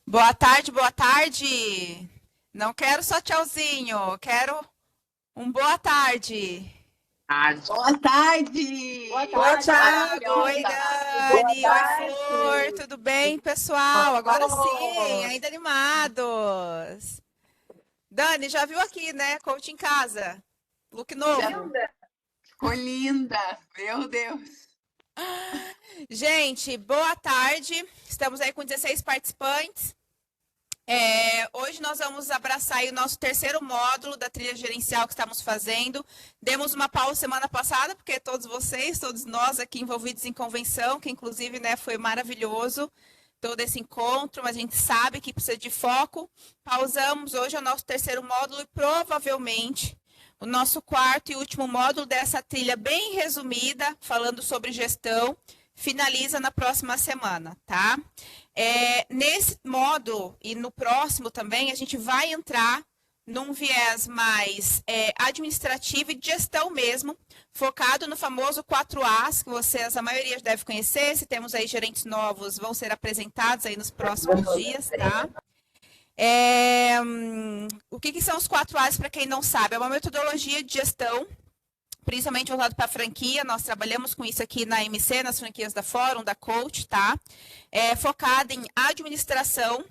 Boa tarde, boa tarde. Não quero só tchauzinho, quero um boa tarde. Boa tarde! Oi, Thiago. Oi, maravilhosa. Dani. Oi, Flor. Tudo bem, pessoal? Agora sim, Oh, ainda animados. Dani, já viu aqui, né? Coach em casa. Look novo. ficou linda, meu Deus. Gente, boa tarde. Estamos aí com 16 participantes. Hoje nós vamos abraçar aí o nosso terceiro módulo da trilha gerencial que estamos fazendo. Demos uma pausa semana passada, porque todos vocês, todos nós aqui envolvidos em convenção, que inclusive, né, foi maravilhoso todo esse encontro, mas a gente sabe que precisa de foco. Pausamos, hoje é o nosso terceiro módulo e provavelmente o nosso quarto e último módulo dessa trilha bem resumida, falando sobre gestão, finaliza na próxima semana, tá? Nesse módulo e no próximo também, a gente vai entrar num viés mais administrativo e de gestão mesmo, focado no famoso 4As, que vocês, a maioria deve conhecer. Se temos aí gerentes novos, vão ser apresentados aí nos próximos dias, tá? O que são os 4As, para quem não sabe? É uma metodologia de gestão, principalmente voltado para a franquia. Nós trabalhamos com isso aqui na MC, nas franquias da Fórum, da Coach, tá? Focada em administração,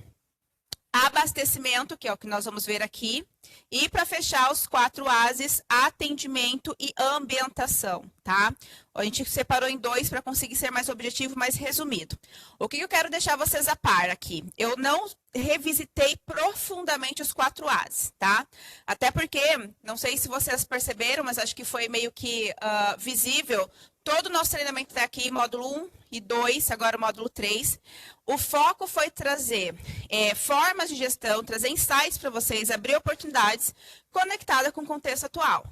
abastecimento, que é o que nós vamos ver aqui, e para fechar os 4A's, atendimento e ambientação, tá? A gente separou em dois para conseguir ser mais objetivo, mais resumido. O que eu quero deixar vocês a par aqui? Eu não revisitei profundamente os 4A's, tá? Até porque, não sei se vocês perceberam, mas acho que foi meio que visível, todo o nosso treinamento está aqui, módulo 1 e 2, agora o módulo 3. O foco foi trazer formas de gestão, trazer insights para vocês, abrir oportunidades conectadas com o contexto atual.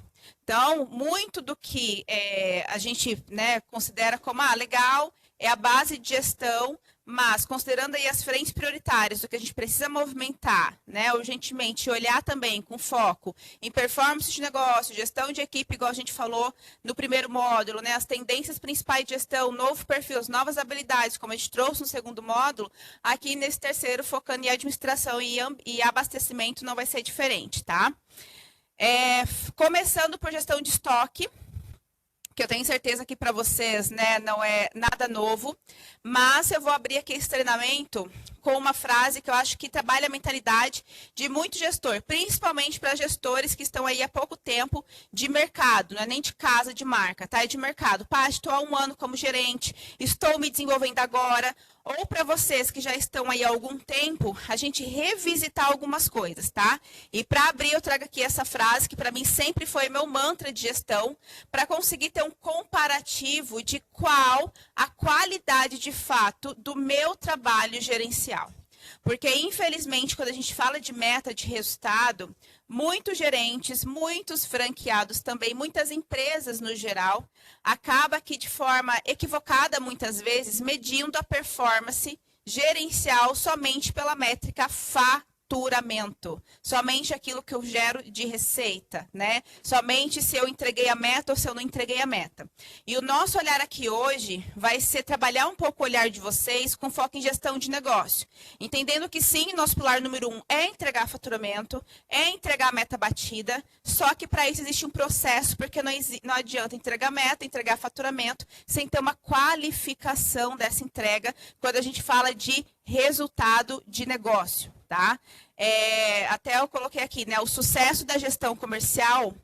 Então, muito do que a gente, né, considera como legal é a base de gestão, mas considerando aí as frentes prioritárias do que a gente precisa movimentar, né, urgentemente, olhar também com foco em performance de negócio, gestão de equipe, igual a gente falou no primeiro módulo, né, as tendências principais de gestão, novo perfil, as novas habilidades, como a gente trouxe no segundo módulo, aqui nesse terceiro, focando em administração e abastecimento, não vai ser diferente, tá? Começando por gestão de estoque, que eu tenho certeza que para vocês, né, não é nada novo, mas eu vou abrir aqui esse treinamento com uma frase que eu acho que trabalha a mentalidade de muito gestor, principalmente para gestores que estão aí há pouco tempo de mercado, não é nem de casa, de marca, tá? É de mercado. Pá, estou há 1 ano como gerente, estou me desenvolvendo agora. Ou para vocês que já estão aí há algum tempo, a gente revisitar algumas coisas, tá? E para abrir, eu trago aqui essa frase, que para mim sempre foi meu mantra de gestão, para conseguir ter um comparativo de qual a qualidade de fato do meu trabalho gerencial. Porque, infelizmente, quando a gente fala de meta de resultado, muitos gerentes, muitos franqueados também, muitas empresas no geral, acaba que de forma equivocada, muitas vezes, medindo a performance gerencial somente pela métrica faturamento, somente aquilo que eu gero de receita, né? Somente se eu entreguei a meta ou se eu não entreguei a meta. E o nosso olhar aqui hoje vai ser trabalhar um pouco o olhar de vocês com foco em gestão de negócio, entendendo que sim, nosso pilar número 1 é entregar faturamento, é entregar a meta batida, só que para isso existe um processo, porque não adianta entregar meta, entregar faturamento, sem ter uma qualificação dessa entrega, quando a gente fala de resultado de negócio, tá? Até eu coloquei aqui, né? O sucesso da gestão comercial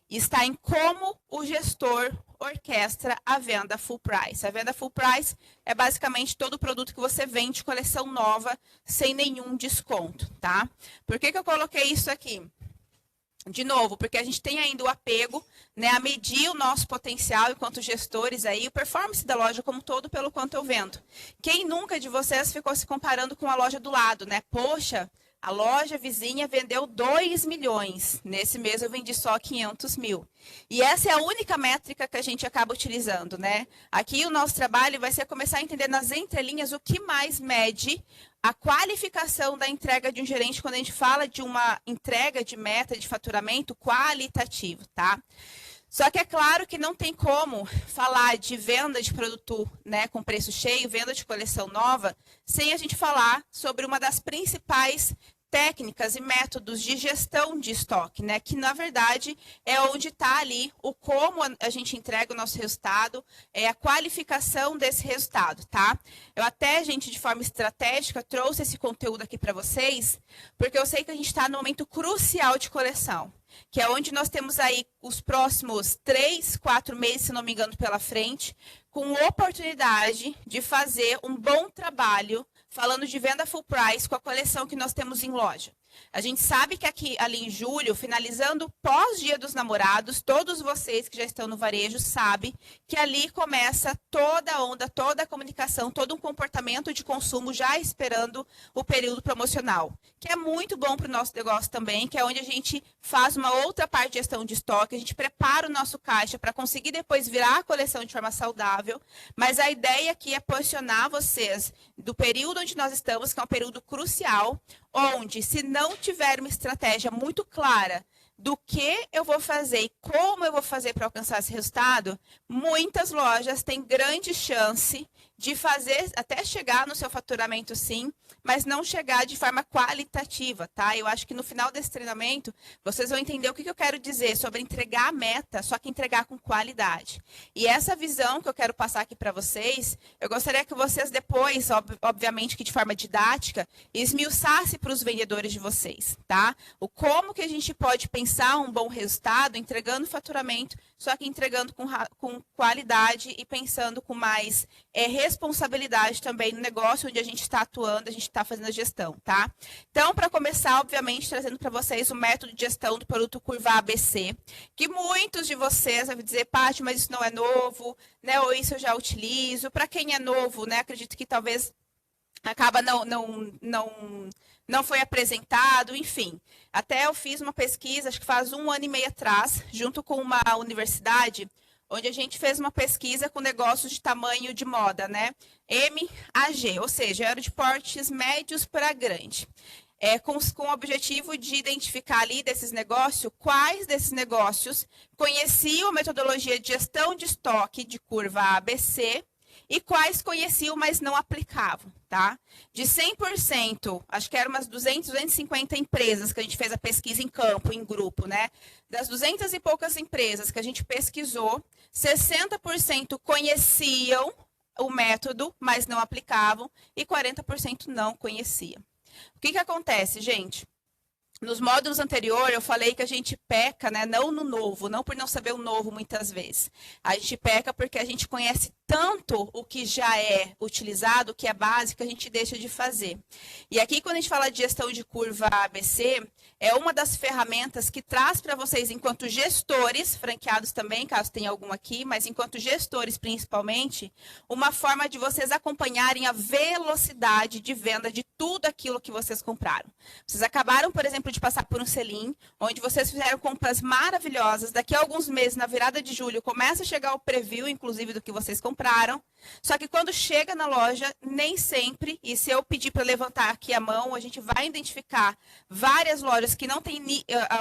está em como o gestor orquestra a venda full price. A venda full price é basicamente todo o produto que você vende coleção nova, sem nenhum desconto, tá? Por que eu coloquei isso aqui? De novo, porque a gente tem ainda o apego, né, a medir o nosso potencial enquanto gestores aí, o performance da loja como um todo pelo quanto eu vendo. Quem nunca de vocês ficou se comparando com a loja do lado, né? Poxa, a loja vizinha vendeu 2 milhões, nesse mês eu vendi só 500 mil. E essa é a única métrica que a gente acaba utilizando, né? Aqui o nosso trabalho vai ser começar a entender nas entrelinhas o que mais mede a qualificação da entrega de um gerente quando a gente fala de uma entrega de meta de faturamento qualitativo, tá? Só que é claro que não tem como falar de venda de produto, né, com preço cheio, venda de coleção nova, sem a gente falar sobre uma das principais técnicas e métodos de gestão de estoque, né? Que na verdade é onde está ali o como a gente entrega o nosso resultado, é a qualificação desse resultado, tá? Eu até, gente, de forma estratégica, trouxe esse conteúdo aqui para vocês, porque eu sei que a gente está no momento crucial de coleção, que é onde nós temos aí os próximos 3, 4 meses, se não me engano, pela frente, com oportunidade de fazer um bom trabalho falando de venda full price com a coleção que nós temos em loja. A gente sabe que aqui, ali em julho, finalizando pós-dia dos namorados, todos vocês que já estão no varejo sabem que ali começa toda a onda, toda a comunicação, todo um comportamento de consumo já esperando o período promocional, que é muito bom para o nosso negócio também, que é onde a gente faz uma outra parte de gestão de estoque, a gente prepara o nosso caixa para conseguir depois virar a coleção de forma saudável, mas a ideia aqui é posicionar vocês do período onde nós estamos, que é um período crucial, onde, se não tiver uma estratégia muito clara do que eu vou fazer e como eu vou fazer para alcançar esse resultado, muitas lojas têm grande chance de fazer, até chegar no seu faturamento sim, mas não chegar de forma qualitativa, tá? Eu acho que no final desse treinamento, vocês vão entender o que eu quero dizer sobre entregar a meta, só que entregar com qualidade. E essa visão que eu quero passar aqui para vocês, eu gostaria que vocês depois, obviamente que de forma didática, esmiuçassem para os vendedores de vocês, tá? O como que a gente pode pensar um bom resultado entregando faturamento, só que entregando com qualidade e pensando com mais responsabilidade também no negócio onde a gente está atuando, a gente está fazendo a gestão, tá? Então, para começar, obviamente, trazendo para vocês o método de gestão do produto curva ABC, que muitos de vocês vão dizer, Paty, mas isso não é novo, né? Ou isso eu já utilizo. Para quem é novo, né? Acredito que talvez acaba não foi apresentado, enfim. Até eu fiz uma pesquisa, acho que faz 1 ano e meio atrás, junto com uma universidade, onde a gente fez uma pesquisa com negócios de tamanho de moda, né? MAG, ou seja, era de portes médios para grande. Com o objetivo de identificar ali desses negócios, quais desses negócios conheciam a metodologia de gestão de estoque de curva ABC, e quais conheciam, mas não aplicavam, tá? De 100%, acho que eram umas 200, 250 empresas que a gente fez a pesquisa em campo, em grupo, né? Das 200 e poucas empresas que a gente pesquisou, 60% conheciam o método, mas não aplicavam, e 40% não conheciam. O que acontece, gente? Nos módulos anteriores, eu falei que a gente peca, né? Não no novo, não por não saber o novo muitas vezes. A gente peca porque a gente conhece tanto o que já é utilizado, o que é básico, a gente deixa de fazer. E aqui, quando a gente fala de gestão de curva ABC, é uma das ferramentas que traz para vocês, enquanto gestores, franqueados também, caso tenha algum aqui, mas enquanto gestores principalmente, uma forma de vocês acompanharem a velocidade de venda de tudo aquilo que vocês compraram. Vocês acabaram, por exemplo, de passar por um selim, onde vocês fizeram compras maravilhosas, daqui a alguns meses, na virada de julho, começa a chegar o preview, inclusive, do que vocês compraram, só que quando chega na loja, nem sempre, e se eu pedir para levantar aqui a mão, a gente vai identificar várias lojas que não têm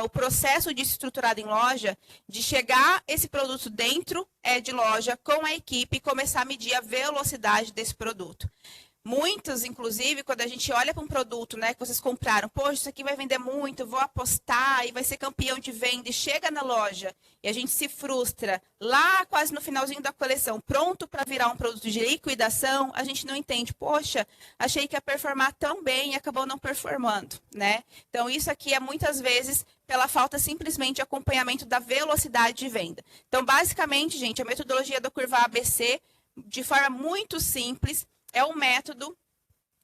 o processo de estruturado em loja, de chegar esse produto dentro de loja com a equipe e começar a medir a velocidade desse produto. Muitos, inclusive, quando a gente olha para um produto, né, que vocês compraram, poxa, isso aqui vai vender muito, vou apostar e vai ser campeão de venda, e chega na loja e a gente se frustra lá quase no finalzinho da coleção, pronto para virar um produto de liquidação, a gente não entende, poxa, achei que ia performar tão bem e acabou não performando, né? Então, isso aqui é muitas vezes pela falta simplesmente de acompanhamento da velocidade de venda. Então, basicamente, gente, a metodologia da curva ABC, de forma muito simples, é um método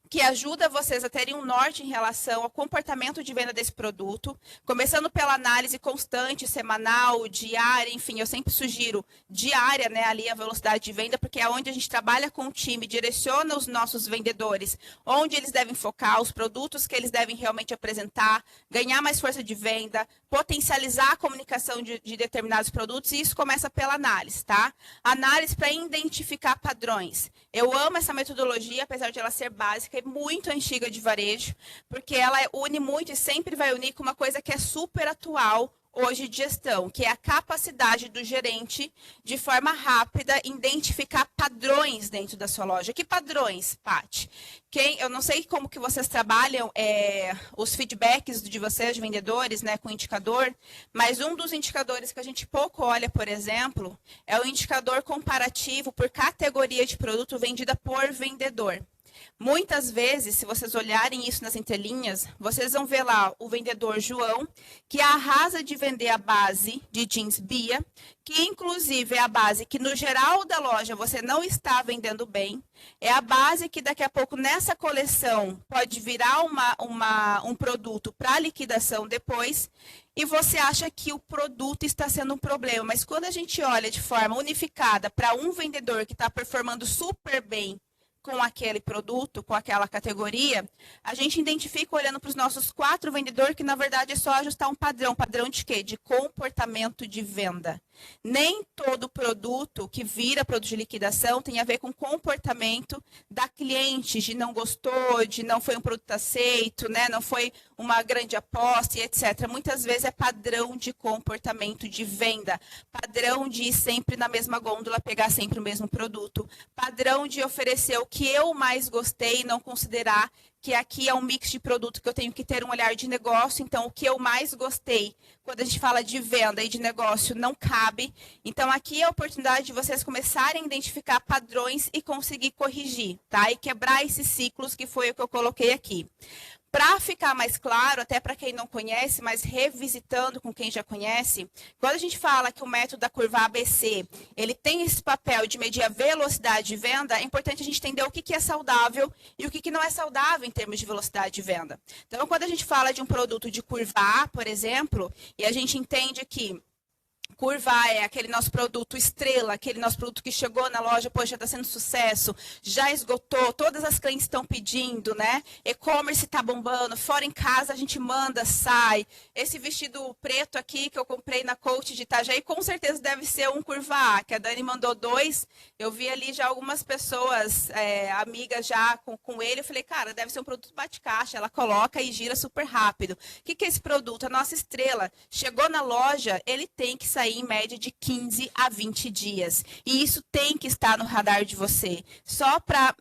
que ajuda vocês a terem um norte em relação ao comportamento de venda desse produto, começando pela análise constante, semanal, diária, enfim, eu sempre sugiro diária, né, ali a velocidade de venda, porque é onde a gente trabalha com o time, direciona os nossos vendedores, onde eles devem focar, os produtos que eles devem realmente apresentar, ganhar mais força de venda, potencializar a comunicação de determinados produtos, e isso começa pela análise, tá? Análise para identificar padrões. Eu amo essa metodologia, apesar de ela ser básica e muito antiga de varejo, porque ela une muito e sempre vai unir com uma coisa que é super atual hoje de gestão, que é a capacidade do gerente, de forma rápida, identificar padrões dentro da sua loja. Que padrões, Paty? Eu não sei como que vocês trabalham os feedbacks de vocês, de vendedores, né, com indicador, mas um dos indicadores que a gente pouco olha, por exemplo, é o indicador comparativo por categoria de produto vendida por vendedor. Muitas vezes, se vocês olharem isso nas entrelinhas, vocês vão ver lá o vendedor João, que arrasa de vender a base de jeans Bia, que inclusive é a base que no geral da loja você não está vendendo bem, é a base que daqui a pouco nessa coleção pode virar um produto para liquidação depois, e você acha que o produto está sendo um problema. Mas quando a gente olha de forma unificada para um vendedor que está performando super bem com aquele produto, com aquela categoria, a gente identifica olhando para os nossos 4 vendedores que, na verdade, é só ajustar um padrão. Padrão de quê? De comportamento de venda. Nem todo produto que vira produto de liquidação tem a ver com comportamento da cliente, de não gostou, de não foi um produto aceito, né? Não foi uma grande aposta e etc. Muitas vezes é padrão de comportamento de venda, padrão de ir sempre na mesma gôndola, pegar sempre o mesmo produto, padrão de oferecer o que eu mais gostei e não considerar que aqui é um mix de produto que eu tenho que ter um olhar de negócio. Então, o que eu mais gostei, quando a gente fala de venda e de negócio, não cabe. Então, aqui é a oportunidade de vocês começarem a identificar padrões e conseguir corrigir, tá? E quebrar esses ciclos, que foi o que eu coloquei aqui. Para ficar mais claro, até para quem não conhece, mas revisitando com quem já conhece, quando a gente fala que o método da curva ABC, ele tem esse papel de medir a velocidade de venda, é importante a gente entender o que é saudável e o que não é saudável em termos de velocidade de venda. Então, quando a gente fala de um produto de curva A, por exemplo, e a gente entende que curva A é aquele nosso produto estrela, aquele nosso produto que chegou na loja, poxa, está sendo sucesso, já esgotou, todas as clientes estão pedindo, né? E-commerce está bombando, fora em casa a gente manda, sai. Esse vestido preto aqui que eu comprei na Coach de Itajaí, com certeza deve ser um curva A, que a Dani mandou 2. Eu vi ali já algumas pessoas, amigas já com ele, eu falei, cara, deve ser um produto bate-caixa, ela coloca e gira super rápido. O que é esse produto? A nossa estrela chegou na loja, ele tem que sair em média de 15 a 20 dias. E isso tem que estar no radar de você. Só para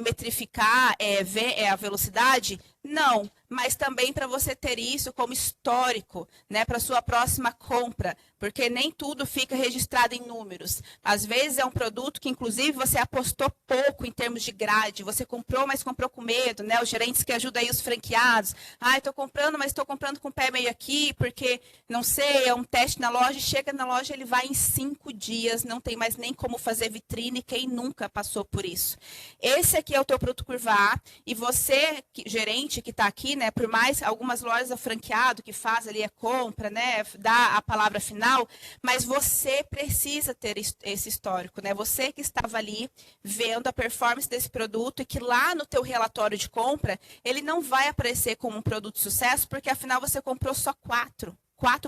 metrificar ver a velocidade? Não, mas também para você ter isso como histórico, né, para sua próxima compra, porque nem tudo fica registrado em números. Às vezes é um produto que, inclusive, você apostou pouco em termos de grade, você comprou, mas comprou com medo, né? Os gerentes que ajudam aí os franqueados. Estou comprando, mas estou comprando com o pé meio aqui, porque, não sei, é um teste na loja, chega na loja, ele vai em 5 dias, não tem mais nem como fazer vitrine, quem nunca passou por isso. Esse aqui é o teu produto curva A, e você, gerente que está aqui, né, por mais algumas lojas franqueado que faz ali a compra, né, dá a palavra final, mas você precisa ter esse histórico, né? Você que estava ali vendo a performance desse produto e que lá no teu relatório de compra, ele não vai aparecer como um produto de sucesso, porque afinal você comprou só 4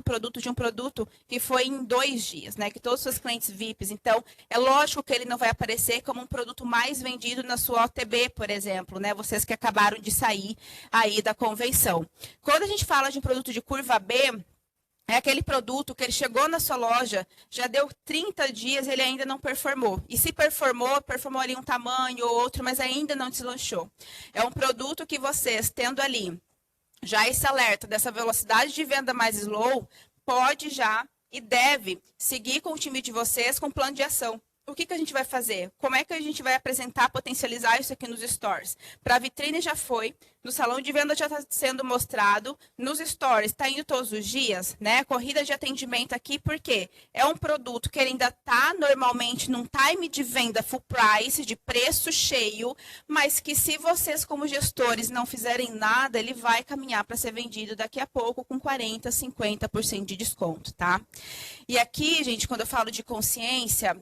produtos de um produto que foi em 2 dias, né? Que todos os seus clientes VIPs. Então, é lógico que ele não vai aparecer como um produto mais vendido na sua OTB, por exemplo, né? Vocês que acabaram de sair aí da convenção. Quando a gente fala de um produto de curva B, é aquele produto que ele chegou na sua loja, já deu 30 dias, ele ainda não performou. E se performou ali um tamanho ou outro, mas ainda não deslanchou. É um produto que vocês, tendo ali já esse alerta dessa velocidade de venda mais slow, pode já e deve seguir com o time de vocês com plano de ação. O que a gente vai fazer? Como é que a gente vai apresentar, potencializar isso aqui nos stores? Para a vitrine já foi, no salão de venda já está sendo mostrado, nos stores está indo todos os dias, né? Corrida de atendimento aqui, porque é um produto que ele ainda está normalmente num time de venda full price, de preço cheio, mas que se vocês como gestores não fizerem nada, ele vai caminhar para ser vendido daqui a pouco com 40%, 50% de desconto, tá? E aqui, gente, quando eu falo de consciência,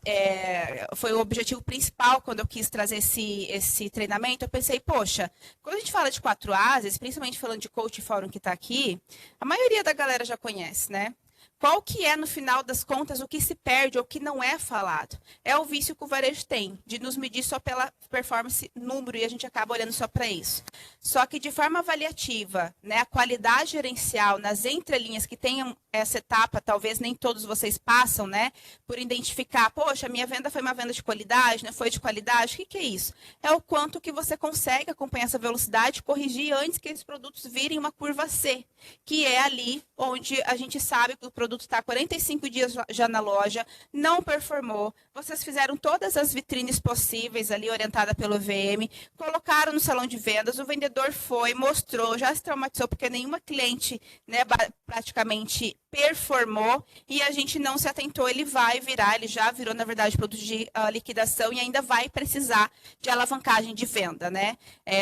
foi o objetivo principal quando eu quis trazer esse treinamento, eu pensei, poxa, quando a gente fala de 4 A's, principalmente falando de coach fórum que está aqui, a maioria da galera já conhece, né? Qual que é, no final das contas, o que se perde ou o que não é falado? É o vício que o varejo tem, de nos medir só pela performance número, e a gente acaba olhando só para isso. Só que de forma avaliativa, né, a qualidade gerencial nas entrelinhas que tenham essa etapa, talvez nem todos vocês passam, né, por identificar, poxa, a minha venda foi uma venda de qualidade, não foi de qualidade, o que é isso? É o quanto que você consegue acompanhar essa velocidade, corrigir antes que esses produtos virem uma curva C, que é ali onde a gente sabe que o produto está 45 dias já na loja, não performou, vocês fizeram todas as vitrines possíveis ali, orientada pelo VM, colocaram no salão de vendas, o vendedor foi, mostrou, já se traumatizou, porque nenhuma cliente, né, praticamente performou, e a gente não se atentou, ele vai virar, ele já virou, na verdade, produto de liquidação e ainda vai precisar de alavancagem de venda, né?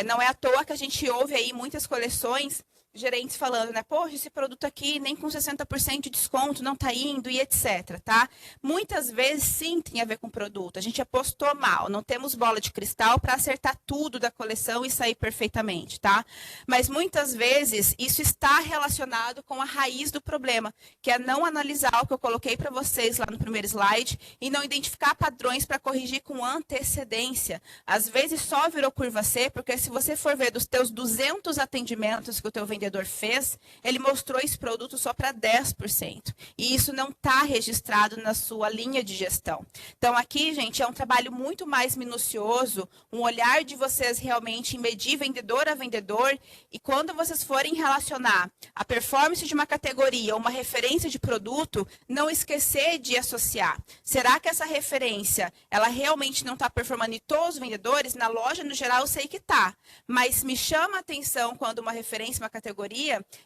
Não é à toa que a gente ouve aí muitas coleções, gerentes falando, né? Poxa, esse produto aqui nem com 60% de desconto não está indo e etc, tá? Muitas vezes, sim, tem a ver com o produto. A gente apostou mal, não temos bola de cristal para acertar tudo da coleção e sair perfeitamente, tá? Mas muitas vezes isso está relacionado com a raiz do problema, que é não analisar o que eu coloquei para vocês lá no primeiro slide e não identificar padrões para corrigir com antecedência. Às vezes só virou curva C, porque se você for ver dos teus 200 atendimentos que o teu vendedor fez, ele mostrou esse produto só para 10%. E isso não está registrado na sua linha de gestão. Então, aqui, gente, é um trabalho muito mais minucioso, um olhar de vocês realmente em medir vendedor a vendedor, e quando vocês forem relacionar a performance de uma categoria ou uma referência de produto, não esquecer de associar. Será que essa referência, ela realmente não está performando em todos os vendedores? Na loja, no geral, eu sei que está. Mas me chama a atenção quando uma referência, uma categoria,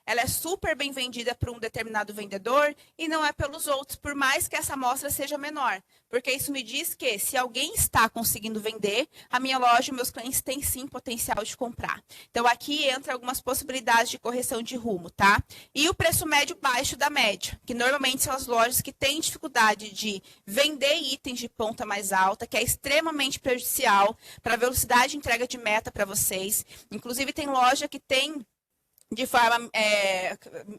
ela é super bem vendida para um determinado vendedor e não é pelos outros, por mais que essa amostra seja menor. Porque isso me diz que se alguém está conseguindo vender, a minha loja, meus clientes têm sim potencial de comprar. Então, aqui entra algumas possibilidades de correção de rumo, tá? E o preço médio baixo da média, que normalmente são as lojas que têm dificuldade de vender itens de ponta mais alta, que é extremamente prejudicial para a velocidade de entrega de meta para vocês. Inclusive, tem loja que tem de forma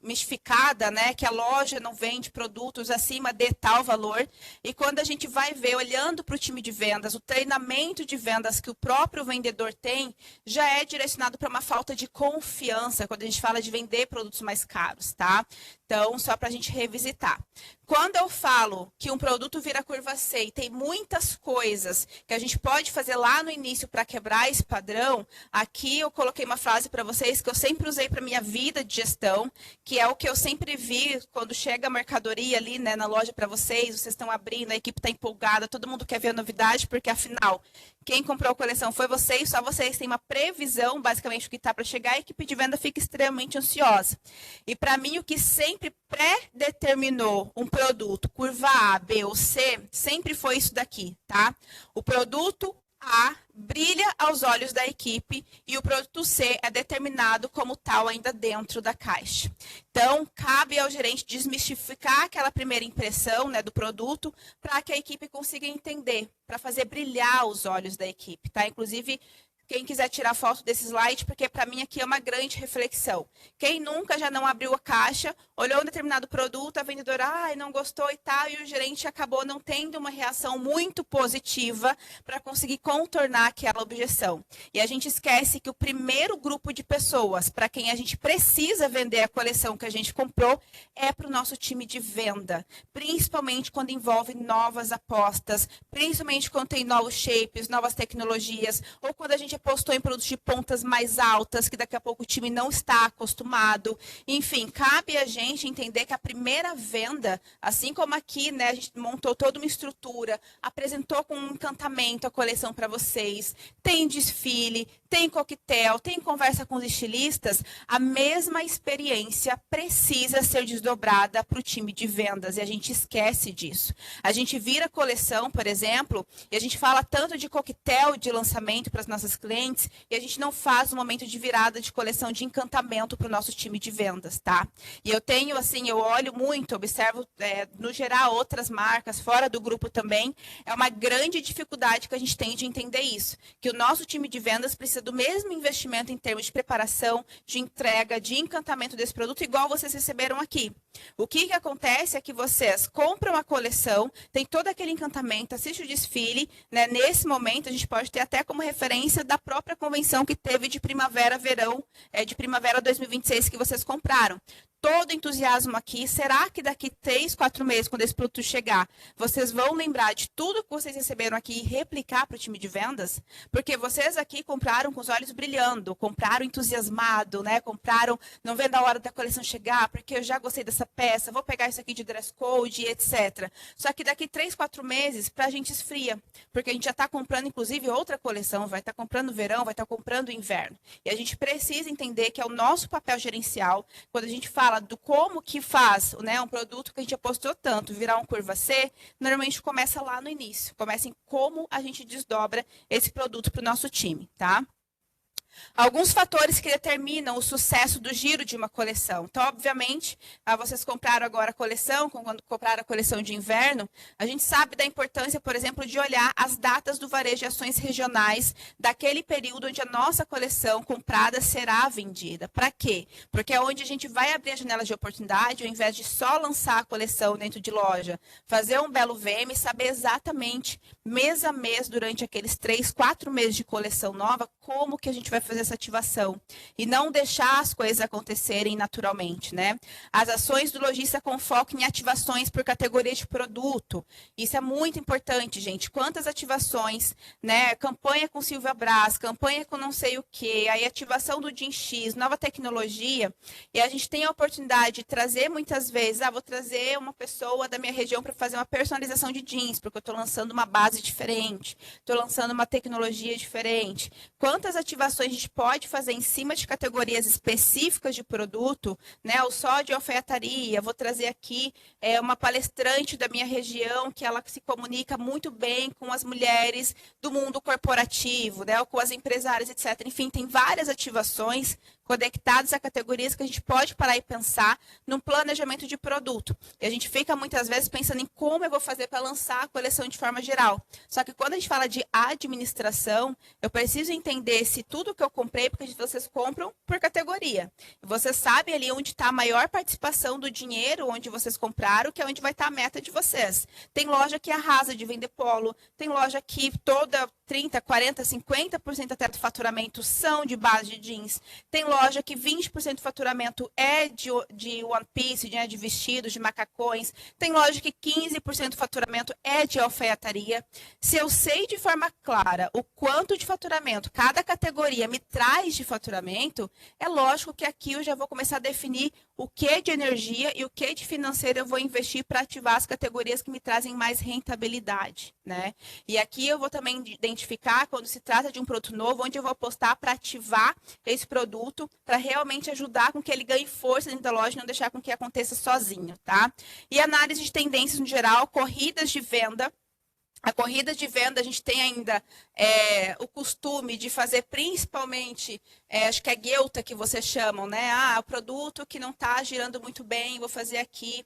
mistificada, né, que a loja não vende produtos acima de tal valor. E quando a gente vai ver, olhando para o time de vendas, o treinamento de vendas que o próprio vendedor tem, já é direcionado para uma falta de confiança, quando a gente fala de vender produtos mais caros, tá? Então, só para a gente revisitar. Quando eu falo que um produto vira curva C e tem muitas coisas que a gente pode fazer lá no início para quebrar esse padrão, aqui eu coloquei uma frase para vocês que eu sempre usei para minha vida de gestão, que é o que eu sempre vi quando chega a mercadoria ali, né, na loja para vocês estão abrindo, a equipe está empolgada, todo mundo quer ver a novidade, porque afinal, quem comprou a coleção foi vocês, só vocês têm uma previsão, basicamente, do que está para chegar, a equipe de venda fica extremamente ansiosa. E para mim, o que sempre pré-determinou um produto curva A, B ou C, sempre foi isso daqui, tá? O produto A brilha aos olhos da equipe e o produto C é determinado como tal ainda dentro da caixa. Então, cabe ao gerente desmistificar aquela primeira impressão, né, do produto para que a equipe consiga entender, para fazer brilhar os olhos da equipe, tá? Inclusive, quem quiser tirar foto desse slide, porque para mim aqui é uma grande reflexão. Quem nunca já não abriu a caixa, olhou um determinado produto, a vendedora não gostou e tal, e o gerente acabou não tendo uma reação muito positiva para conseguir contornar aquela objeção. E a gente esquece que o primeiro grupo de pessoas para quem a gente precisa vender a coleção que a gente comprou é para o nosso time de venda, principalmente quando envolve novas apostas, principalmente quando tem novos shapes, novas tecnologias, ou quando a gente apostou em produtos de pontas mais altas, que daqui a pouco o time não está acostumado. Enfim, cabe a gente entender que a primeira venda, assim como aqui, né, a gente montou toda uma estrutura, apresentou com um encantamento a coleção para vocês, tem desfile, tem coquetel, tem conversa com os estilistas, a mesma experiência precisa ser desdobrada para o time de vendas, e a gente esquece disso. A gente vira a coleção, por exemplo, e a gente fala tanto de coquetel de lançamento para as nossas clientes, clientes e a gente não faz um momento de virada de coleção de encantamento para o nosso time de vendas, tá? E eu tenho, assim, eu olho muito, observo, no geral, outras marcas, fora do grupo também, é uma grande dificuldade que a gente tem de entender isso, que o nosso time de vendas precisa do mesmo investimento em termos de preparação, de entrega, de encantamento desse produto, igual vocês receberam aqui. O que acontece é que vocês compram a coleção, tem todo aquele encantamento, assiste o desfile, né? Nesse momento a gente pode ter até como referência da própria convenção que teve de primavera-verão, de primavera 2026 que vocês compraram. Todo entusiasmo aqui, será que daqui 3, 4 meses, quando esse produto chegar, vocês vão lembrar de tudo que vocês receberam aqui e replicar para o time de vendas? Porque vocês aqui compraram com os olhos brilhando, compraram entusiasmado, né? Compraram, não vendo a hora da coleção chegar, porque eu já gostei dessa peça, vou pegar isso aqui de dress code, etc. Só que daqui 3, 4 meses, para a gente esfria, porque a gente já está comprando, inclusive, outra coleção, vai estar comprando verão, vai estar comprando inverno. E a gente precisa entender que é o nosso papel gerencial, quando a gente fala do como que faz, né, um produto que a gente apostou tanto, virar um curva C, normalmente começa lá no início, começa em como a gente desdobra esse produto para o nosso time, tá? Alguns fatores que determinam o sucesso do giro de uma coleção. Então, obviamente, vocês compraram agora a coleção, quando compraram a coleção de inverno, a gente sabe da importância, por exemplo, de olhar as datas do varejo de ações regionais daquele período onde a nossa coleção comprada será vendida. Para quê? Porque é onde a gente vai abrir a janela de oportunidade, ao invés de só lançar a coleção dentro de loja, fazer um belo VM e saber exatamente, mês a mês, durante aqueles 3, 4 meses de coleção nova, como que a gente vai fazer essa ativação e não deixar as coisas acontecerem naturalmente, né? As ações do lojista com foco em ativações por categoria de produto. Isso é muito importante, gente. Quantas ativações, né? Campanha com Silvia Braz, campanha com não sei o quê, aí ativação do Jean X, nova tecnologia. E a gente tem a oportunidade de trazer muitas vezes, vou trazer uma pessoa da minha região para fazer uma personalização de jeans, porque eu estou lançando uma base diferente, estou lançando uma tecnologia diferente. Quantas ativações a gente pode fazer em cima de categorias específicas de produto, né? O só de alfaiataria, vou trazer aqui uma palestrante da minha região que ela se comunica muito bem com as mulheres do mundo corporativo, né? Ou com as empresárias, etc. Enfim, tem várias ativações conectados a categorias que a gente pode parar e pensar num planejamento de produto. E a gente fica muitas vezes pensando em como eu vou fazer para lançar a coleção de forma geral. Só que quando a gente fala de administração, eu preciso entender se tudo que eu comprei, porque vocês compram por categoria. Vocês sabem ali onde está a maior participação do dinheiro, onde vocês compraram, que é onde vai estar a meta de vocês. Tem loja que arrasa de vender polo, tem loja que toda 30, 40, 50% até do faturamento são de base de jeans. Tem loja que 20% do faturamento é de one piece, de vestidos, de macacões. Tem loja que 15% do faturamento é de alfaiataria. Se eu sei de forma clara o quanto de faturamento cada categoria me traz de faturamento, é lógico que aqui eu já vou começar a definir o que de energia e o que de financeiro eu vou investir para ativar as categorias que me trazem mais rentabilidade, né? E aqui eu vou também identificar quando se trata de um produto novo, onde eu vou apostar para ativar esse produto, para realmente ajudar com que ele ganhe força dentro da loja e não deixar com que aconteça sozinho, tá? E análise de tendências no geral, corridas de venda. A corrida de venda, a gente tem ainda o costume de fazer principalmente, acho que é guelta que vocês chamam, né? O produto que não está girando muito bem, vou fazer aqui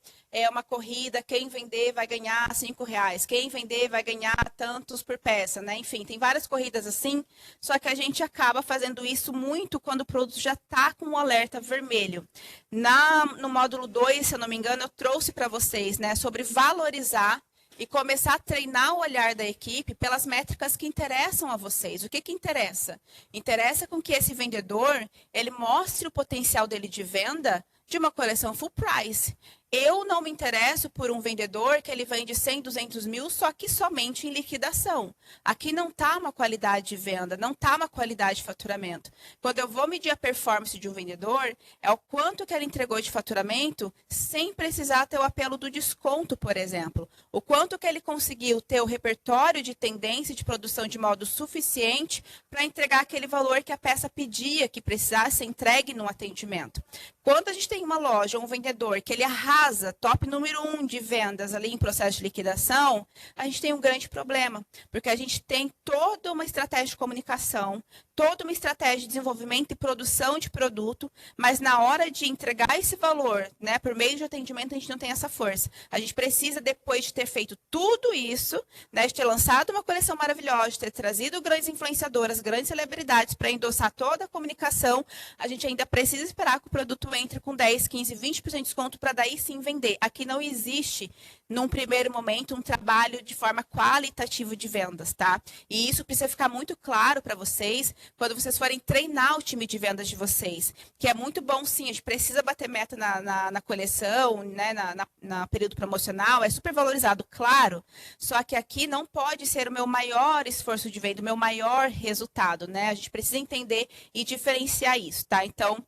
uma corrida, quem vender vai ganhar R$5, quem vender vai ganhar tantos por peça, né? Enfim, tem várias corridas assim, só que a gente acaba fazendo isso muito quando o produto já está com um alerta vermelho. No módulo 2, se eu não me engano, eu trouxe para vocês, né, sobre valorizar e começar a treinar o olhar da equipe pelas métricas que interessam a vocês. O que interessa? Interessa com que esse vendedor ele mostre o potencial dele de venda de uma coleção full price. Eu não me interesso por um vendedor que ele vende 100, 200 mil, só que somente em liquidação. Aqui não está uma qualidade de venda, não está uma qualidade de faturamento. Quando eu vou medir a performance de um vendedor, é o quanto que ele entregou de faturamento sem precisar ter o apelo do desconto, por exemplo. O quanto que ele conseguiu ter o repertório de tendência de produção de modo suficiente para entregar aquele valor que a peça pedia que precisasse ser entregue no atendimento. Quando a gente tem uma loja, um vendedor, que ele arrasa, top número 1 de vendas ali em processo de liquidação, a gente tem um grande problema, porque a gente tem toda uma estratégia de comunicação, toda uma estratégia de desenvolvimento e produção de produto, mas na hora de entregar esse valor, né, por meio de atendimento, a gente não tem essa força. A gente precisa, depois de ter feito tudo isso, né, de ter lançado uma coleção maravilhosa, de ter trazido grandes influenciadoras, grandes celebridades para endossar toda a comunicação, a gente ainda precisa esperar que o produto entre com 10, 15, 20% de desconto para daí sim vender. Aqui não existe, num primeiro momento, um trabalho de forma qualitativa de vendas, tá? E isso precisa ficar muito claro para vocês quando vocês forem treinar o time de vendas de vocês, que é muito bom sim, a gente precisa bater meta na coleção, né, na período promocional, é super valorizado, claro, só que aqui não pode ser o meu maior esforço de venda, o meu maior resultado, né? A gente precisa entender e diferenciar isso, tá? Então,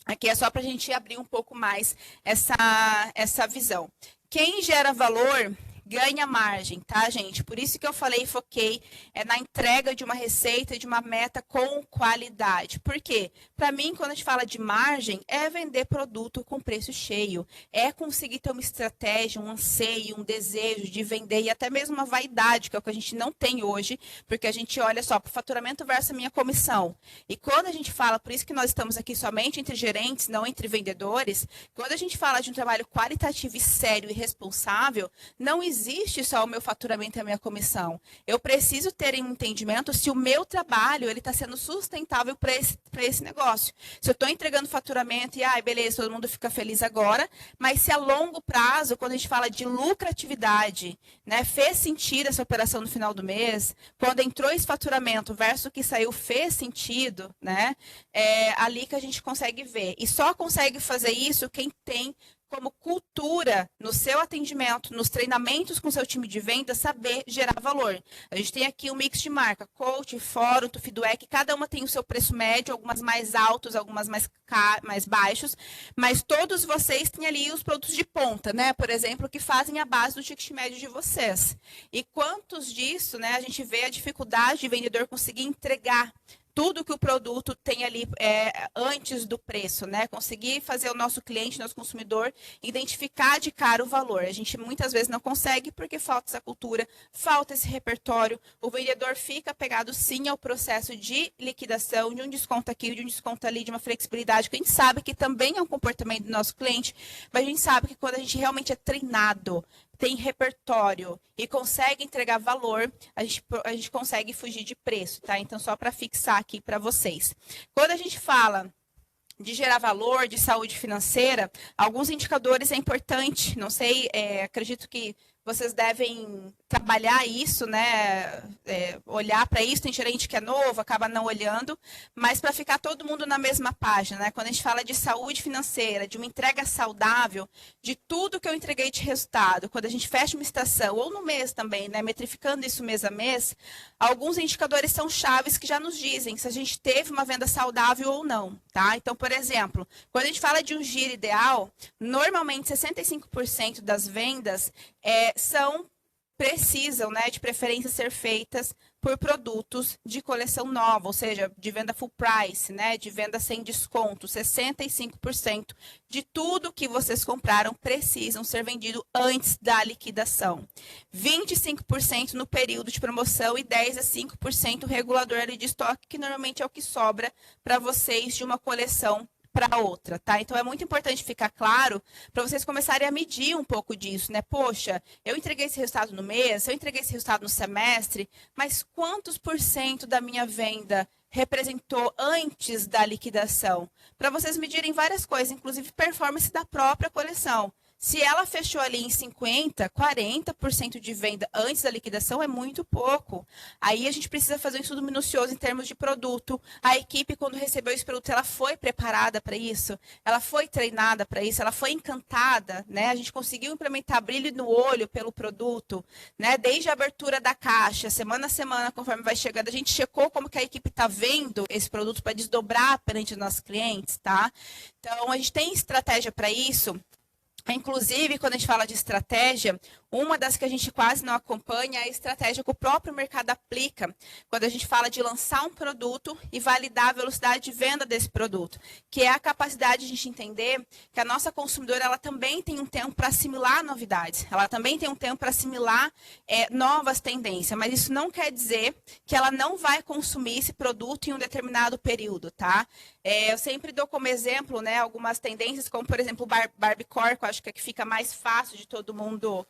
aqui é só para a gente abrir um pouco mais essa visão. Quem gera valor ganha margem, tá, gente? Por isso que eu falei e foquei na entrega de uma receita, de uma meta com qualidade. Por quê? Para mim, quando a gente fala de margem, é vender produto com preço cheio, é conseguir ter uma estratégia, um anseio, um desejo de vender e até mesmo uma vaidade, que é o que a gente não tem hoje, porque a gente olha só para o faturamento versus a minha comissão. E quando a gente fala, por isso que nós estamos aqui somente entre gerentes, não entre vendedores, quando a gente fala de um trabalho qualitativo e sério e responsável, não existe só o meu faturamento e a minha comissão. Eu preciso ter um entendimento se o meu trabalho está sendo sustentável para esse negócio. Se eu estou entregando faturamento e, beleza, todo mundo fica feliz agora, mas se a longo prazo, quando a gente fala de lucratividade, né, fez sentido essa operação no final do mês, quando entrou esse faturamento versus o que saiu fez sentido, né, é ali que a gente consegue ver. E só consegue fazer isso quem tem como cultura no seu atendimento, nos treinamentos com seu time de venda, saber gerar valor. A gente tem aqui um mix de marca, Coach, Fórum, Feedback, cada uma tem o seu preço médio, algumas mais altos, algumas mais baixos, mas todos vocês têm ali os produtos de ponta, né? Por exemplo, que fazem a base do ticket médio de vocês. E quantos disso, né, a gente vê a dificuldade de vendedor conseguir entregar tudo que o produto tem ali antes do preço, né? Conseguir fazer o nosso cliente, nosso consumidor, identificar de cara o valor. A gente muitas vezes não consegue porque falta essa cultura, falta esse repertório. O vendedor fica pegado sim ao processo de liquidação, de um desconto aqui, de um desconto ali, de uma flexibilidade, que a gente sabe que também é um comportamento do nosso cliente, mas a gente sabe que quando a gente realmente é treinado, tem repertório e consegue entregar valor, a gente consegue fugir de preço, tá? Então, só para fixar aqui para vocês. Quando a gente fala de gerar valor, de saúde financeira, alguns indicadores é importante, não sei, acredito que vocês devem trabalhar isso, né? Olhar para isso, tem gerente que é novo, acaba não olhando, mas para ficar todo mundo na mesma página, né? Quando a gente fala de saúde financeira, de uma entrega saudável, de tudo que eu entreguei de resultado, quando a gente fecha uma estação, ou no mês também, né? Metrificando isso mês a mês, alguns indicadores são chaves que já nos dizem se a gente teve uma venda saudável ou não, tá? Então, por exemplo, quando a gente fala de um giro ideal, normalmente 65% das vendas precisam, né, de preferência ser feitas por produtos de coleção nova, ou seja, de venda full price, né, de venda sem desconto. 65% de tudo que vocês compraram precisam ser vendido antes da liquidação. 25% no período de promoção e 10 a 5% regulador ali de estoque, que normalmente é o que sobra para vocês de uma coleção para outra, tá? Então, é muito importante ficar claro para vocês começarem a medir um pouco disso, né? Poxa, eu entreguei esse resultado no mês, eu entreguei esse resultado no semestre, mas quantos por cento da minha venda representou antes da liquidação? Para vocês medirem várias coisas, inclusive performance da própria coleção. Se ela fechou ali em 50%, 40% de venda antes da liquidação é muito pouco. Aí a gente precisa fazer um estudo minucioso em termos de produto. A equipe, quando recebeu esse produto, ela foi preparada para isso? Ela foi treinada para isso? Ela foi encantada? Né? A gente conseguiu implementar brilho no olho pelo produto, né? Desde a abertura da caixa, semana a semana, conforme vai chegando, a gente checou como que a equipe está vendo esse produto para desdobrar perante os nossos clientes, tá? Então, a gente tem estratégia para isso. Inclusive, quando a gente fala de estratégia, Uma das que a gente quase não acompanha é a estratégia que o próprio mercado aplica quando a gente fala de lançar um produto e validar a velocidade de venda desse produto, que é a capacidade de a gente entender que a nossa consumidora ela também tem um tempo para assimilar novidades, ela também tem um tempo para assimilar novas tendências, mas isso não quer dizer que ela não vai consumir esse produto em um determinado período, tá? Eu sempre dou como exemplo, né, algumas tendências, como por exemplo o Barbiecore, que eu acho que é que fica mais fácil de todo mundo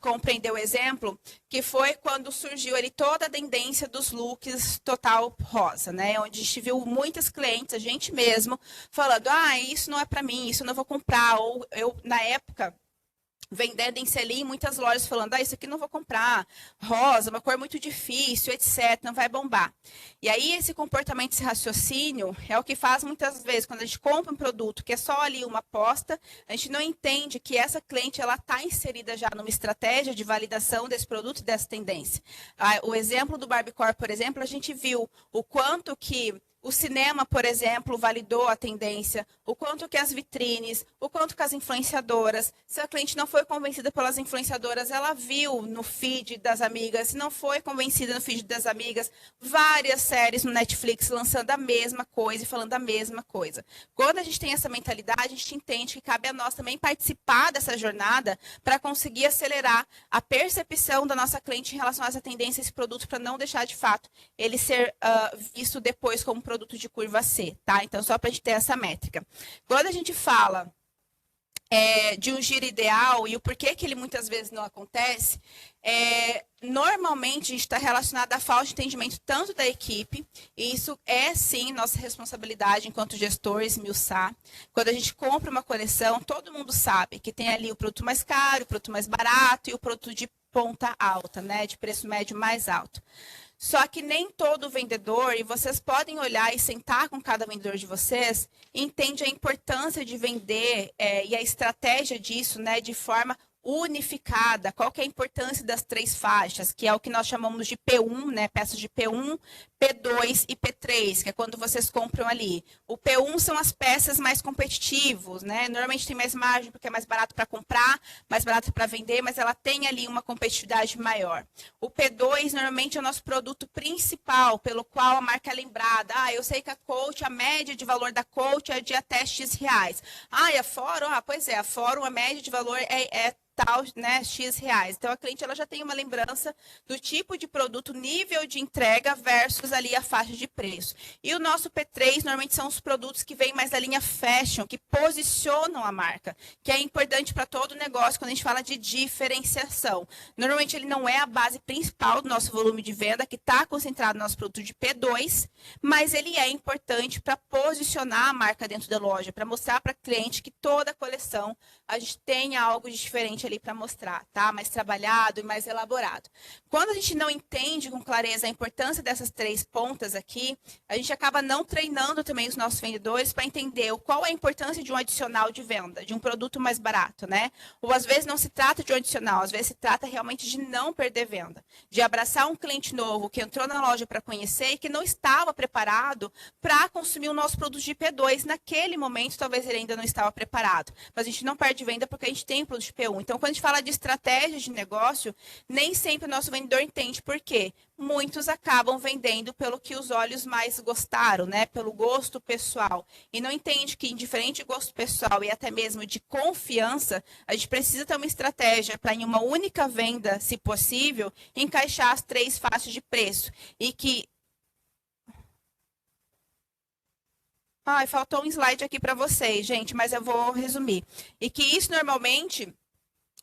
compreender o exemplo, que foi quando surgiu ali toda a tendência dos looks total rosa, né? Onde a gente viu muitas clientes, a gente mesmo, falando, isso não é para mim, isso eu não vou comprar. Ou eu, na época, vendendo em selim, muitas lojas falando, isso aqui não vou comprar, rosa, uma cor muito difícil, etc, não vai bombar. E aí esse comportamento, esse raciocínio, é o que faz muitas vezes, quando a gente compra um produto que é só ali uma aposta, a gente não entende que essa cliente, ela está inserida já numa estratégia de validação desse produto e dessa tendência. O exemplo do Barbiecore, por exemplo, a gente viu o quanto que o cinema, por exemplo, validou a tendência, o quanto que as vitrines, o quanto que as influenciadoras, se a cliente não foi convencida pelas influenciadoras, ela viu no feed das amigas, se não foi convencida no feed das amigas, várias séries no Netflix lançando a mesma coisa e falando a mesma coisa. Quando a gente tem essa mentalidade, a gente entende que cabe a nós também participar dessa jornada para conseguir acelerar a percepção da nossa cliente em relação a essa tendência, esse produto, para não deixar de fato ele ser visto depois como produto de curva C, tá? Então, só para a gente ter essa métrica. Quando a gente fala de um giro ideal e o porquê que ele muitas vezes não acontece, normalmente a gente está relacionado à falta de entendimento tanto da equipe, e isso é sim nossa responsabilidade enquanto gestores, esmiuçar. Quando a gente compra uma coleção, todo mundo sabe que tem ali o produto mais caro, o produto mais barato e o produto de ponta alta, né? De preço médio mais alto. Só que nem todo vendedor, e vocês podem olhar e sentar com cada vendedor de vocês, entende a importância de vender e a estratégia disso, né, de forma unificada. Qual que é a importância das 3 faixas, que é o que nós chamamos de P1, né, peças de P1, P2 e P3, que é quando vocês compram ali. O P1 são as peças mais competitivas, né? Normalmente tem mais margem porque é mais barato para comprar, mais barato para vender, mas ela tem ali uma competitividade maior. O P2 normalmente é o nosso produto principal, pelo qual a marca é lembrada. Eu sei que a Coach, a média de valor da Coach é de até X reais. E a Fórum? Pois é, a Fórum, a média de valor é tal, né, X reais. Então, a cliente ela já tem uma lembrança do tipo de produto, nível de entrega versus ali a faixa de preço. E o nosso P3, normalmente, são os produtos que vêm mais da linha fashion, que posicionam a marca, que é importante para todo negócio quando a gente fala de diferenciação. Normalmente, ele não é a base principal do nosso volume de venda, que está concentrado no nosso produto de P2, mas ele é importante para posicionar a marca dentro da loja, para mostrar para a cliente que toda a coleção a gente tem algo de diferente ali para mostrar, tá? Mais trabalhado e mais elaborado. Quando a gente não entende com clareza a importância dessas 3 pontas aqui, a gente acaba não treinando também os nossos vendedores para entender qual é a importância de um adicional de venda, de um produto mais barato, né? Ou às vezes não se trata de um adicional, às vezes se trata realmente de não perder venda, de abraçar um cliente novo que entrou na loja para conhecer e que não estava preparado para consumir o nosso produto de P2. Naquele momento, talvez ele ainda não estava preparado, mas a gente não perde venda porque a gente tem produto de P1. Então, quando a gente fala de estratégia de negócio, nem sempre o nosso vendedor entende por quê. Muitos acabam vendendo pelo que os olhos mais gostaram, né? Pelo gosto pessoal. E não entende que, indiferente de gosto pessoal e até mesmo de confiança, a gente precisa ter uma estratégia para, em uma única venda, se possível, encaixar as 3 faixas de preço. E que... faltou um slide aqui para vocês, gente, mas eu vou resumir. E que isso, normalmente,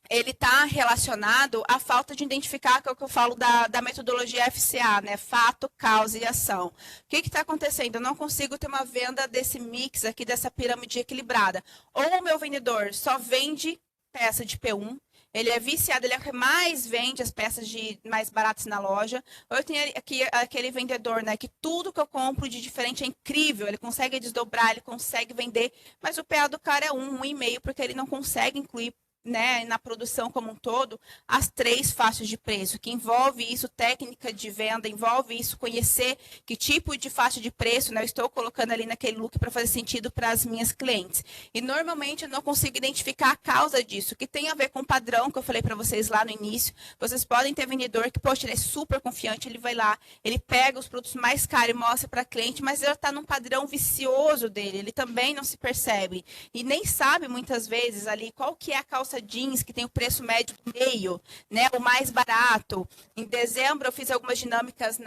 ele está relacionado à falta de identificar, que é o que eu falo da metodologia FCA, né? Fato, causa e ação. O que está acontecendo? Eu não consigo ter uma venda desse mix aqui, dessa pirâmide equilibrada. Ou o meu vendedor só vende peça de P1, ele é viciado, ele é o que mais vende as peças mais baratas na loja. Ou eu tenho aqui aquele vendedor, né, que tudo que eu compro de diferente é incrível, ele consegue desdobrar, ele consegue vender, mas o PA do cara é 1,5, porque ele não consegue incluir né, na produção como um todo, as 3 faixas de preço, que envolve isso, técnica de venda, envolve isso, conhecer que tipo de faixa de preço, né, eu estou colocando ali naquele look para fazer sentido para as minhas clientes. E normalmente eu não consigo identificar a causa disso, que tem a ver com o padrão que eu falei para vocês lá no início. Vocês podem ter vendedor que, poxa, ele é super confiante, ele vai lá, ele pega os produtos mais caros e mostra para a cliente, mas ele está num padrão vicioso dele, ele também não se percebe. E nem sabe, muitas vezes, ali, qual que é a calça jeans que tem o preço médio do meio, né, o mais barato. Em dezembro, eu fiz algumas dinâmicas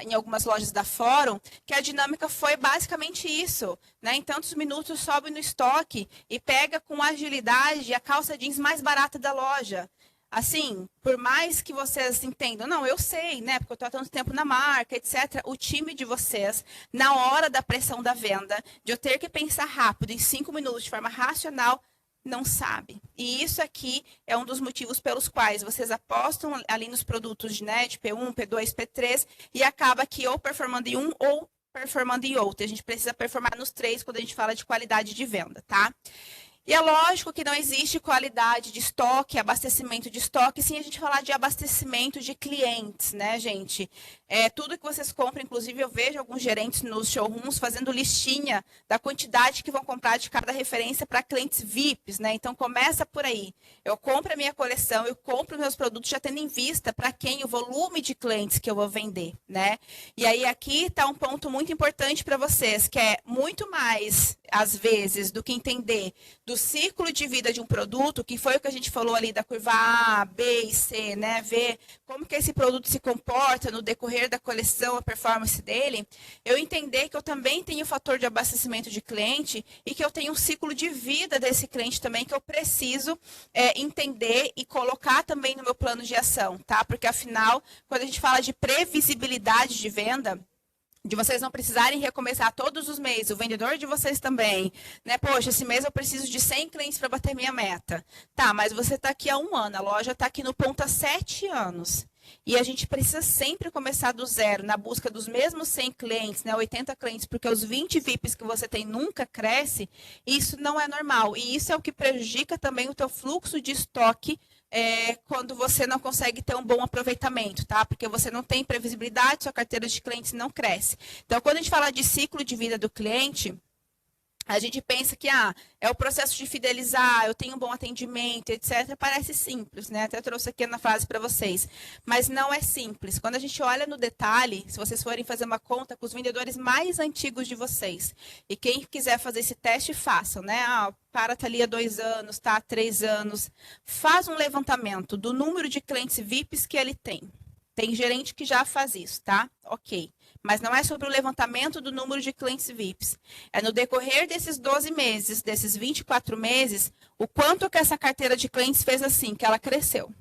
em algumas lojas da Fórum, que a dinâmica foi basicamente isso, né, em tantos minutos sobe no estoque e pega com agilidade a calça jeans mais barata da loja. Assim, por mais que vocês entendam, não, eu sei, né, porque eu estou há tanto tempo na marca, etc. O time de vocês, na hora da pressão da venda, de eu ter que pensar rápido, em 5 minutos, de forma racional, não sabe. E isso aqui é um dos motivos pelos quais vocês apostam ali nos produtos, né, de P1, P2, P3, e acaba aqui ou performando em um ou performando em outro. A gente precisa performar nos 3 quando a gente fala de qualidade de venda, tá? E é lógico que não existe qualidade de estoque, abastecimento de estoque, sem a gente falar de abastecimento de clientes, né, gente? Tudo que vocês compram, inclusive eu vejo alguns gerentes nos showrooms fazendo listinha da quantidade que vão comprar de cada referência para clientes VIPs, né? Então começa por aí. Eu compro a minha coleção, eu compro meus produtos já tendo em vista para quem o volume de clientes que eu vou vender, né? E aí aqui está um ponto muito importante para vocês, que é muito mais, às vezes, do que entender do ciclo de vida de um produto, que foi o que a gente falou ali da curva A, B e C, né? Ver como que esse produto se comporta no decorrer da coleção, a performance dele, eu entender que eu também tenho o fator de abastecimento de cliente e que eu tenho um ciclo de vida desse cliente também que eu preciso entender e colocar também no meu plano de ação, tá? Porque afinal, quando a gente fala de previsibilidade de venda, de vocês não precisarem recomeçar todos os meses, o vendedor de vocês também, né? Poxa, esse mês eu preciso de 100 clientes para bater minha meta. Tá, mas você está aqui há 1 ano, a loja está aqui no ponto há 7 anos. E a gente precisa sempre começar do zero, na busca dos mesmos 100 clientes, né, 80 clientes, porque os 20 VIPs que você tem nunca cresce, isso não é normal. E isso é o que prejudica também o teu fluxo de estoque quando você não consegue ter um bom aproveitamento, tá? Porque você não tem previsibilidade, sua carteira de clientes não cresce. Então, quando a gente fala de ciclo de vida do cliente, a gente pensa que é o processo de fidelizar, eu tenho um bom atendimento, etc. Parece simples, né? Até trouxe aqui na frase para vocês. Mas não é simples. Quando a gente olha no detalhe, se vocês forem fazer uma conta com os vendedores mais antigos de vocês, e quem quiser fazer esse teste, façam, né? Para tá ali há 2 anos, tá há 3 anos. Faz um levantamento do número de clientes VIPs que ele tem. Tem gerente que já faz isso, tá? Ok. Mas não é sobre o levantamento do número de clientes VIPs. É no decorrer desses 12 meses, desses 24 meses, o quanto que essa carteira de clientes fez assim, que ela cresceu.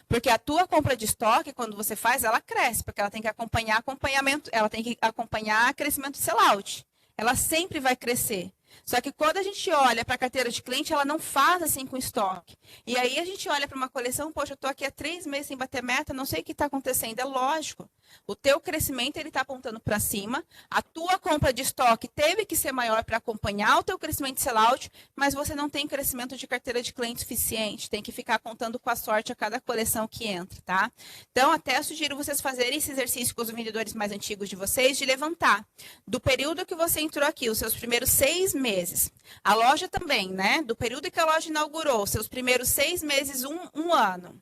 Porque a tua compra de estoque, quando você faz, ela cresce, porque ela tem que acompanhar acompanhamento, ela tem que acompanhar crescimento de sellout. Ela sempre vai crescer. Só que quando a gente olha para a carteira de cliente, ela não faz assim com estoque. E aí a gente olha para uma coleção, poxa, eu estou aqui há 3 meses sem bater meta, não sei o que está acontecendo. É lógico. O teu crescimento ele está apontando para cima, a tua compra de estoque teve que ser maior para acompanhar o teu crescimento de sellout, mas você não tem crescimento de carteira de cliente suficiente, tem que ficar contando com a sorte a cada coleção que entra, tá? Então, até sugiro vocês fazerem esse exercício com os vendedores mais antigos de vocês, de levantar do período que você entrou aqui, os seus primeiros 6 meses. A loja também, né? Do período que a loja inaugurou, seus primeiros 6 meses, um ano.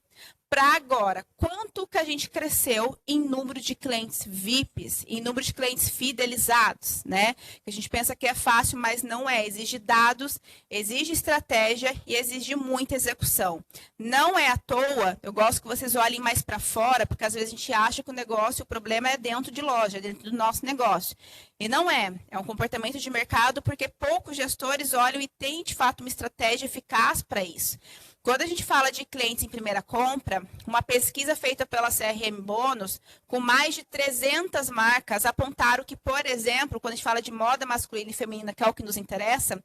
Para agora, quanto que a gente cresceu em número de clientes VIPs, em número de clientes fidelizados, né? Que a gente pensa que é fácil, mas não é. Exige dados, exige estratégia e exige muita execução. Não é à toa, eu gosto que vocês olhem mais para fora, porque às vezes a gente acha que o negócio, o problema é dentro de loja, dentro do nosso negócio. E não é. É um comportamento de mercado porque poucos gestores olham e têm, de fato, uma estratégia eficaz para isso. Quando a gente fala de clientes em primeira compra, uma pesquisa feita pela CRM Bônus, com mais de 300 marcas, apontaram que, por exemplo, quando a gente fala de moda masculina e feminina, que é o que nos interessa,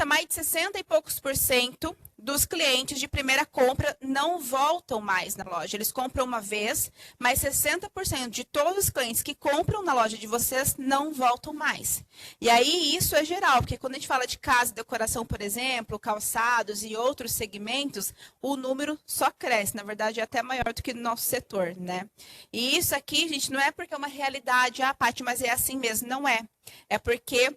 mais de 60 e poucos % dos clientes de primeira compra não voltam mais na loja. Eles compram uma vez, mas 60% de todos os clientes que compram na loja de vocês não voltam mais. E aí isso é geral, porque quando a gente fala de casa e decoração, por exemplo, calçados e outros segmentos, o número só cresce. Na verdade, é até maior do que no nosso setor, né? E isso aqui, gente, não é porque é uma realidade, Paty, mas é assim mesmo. Não é. É porque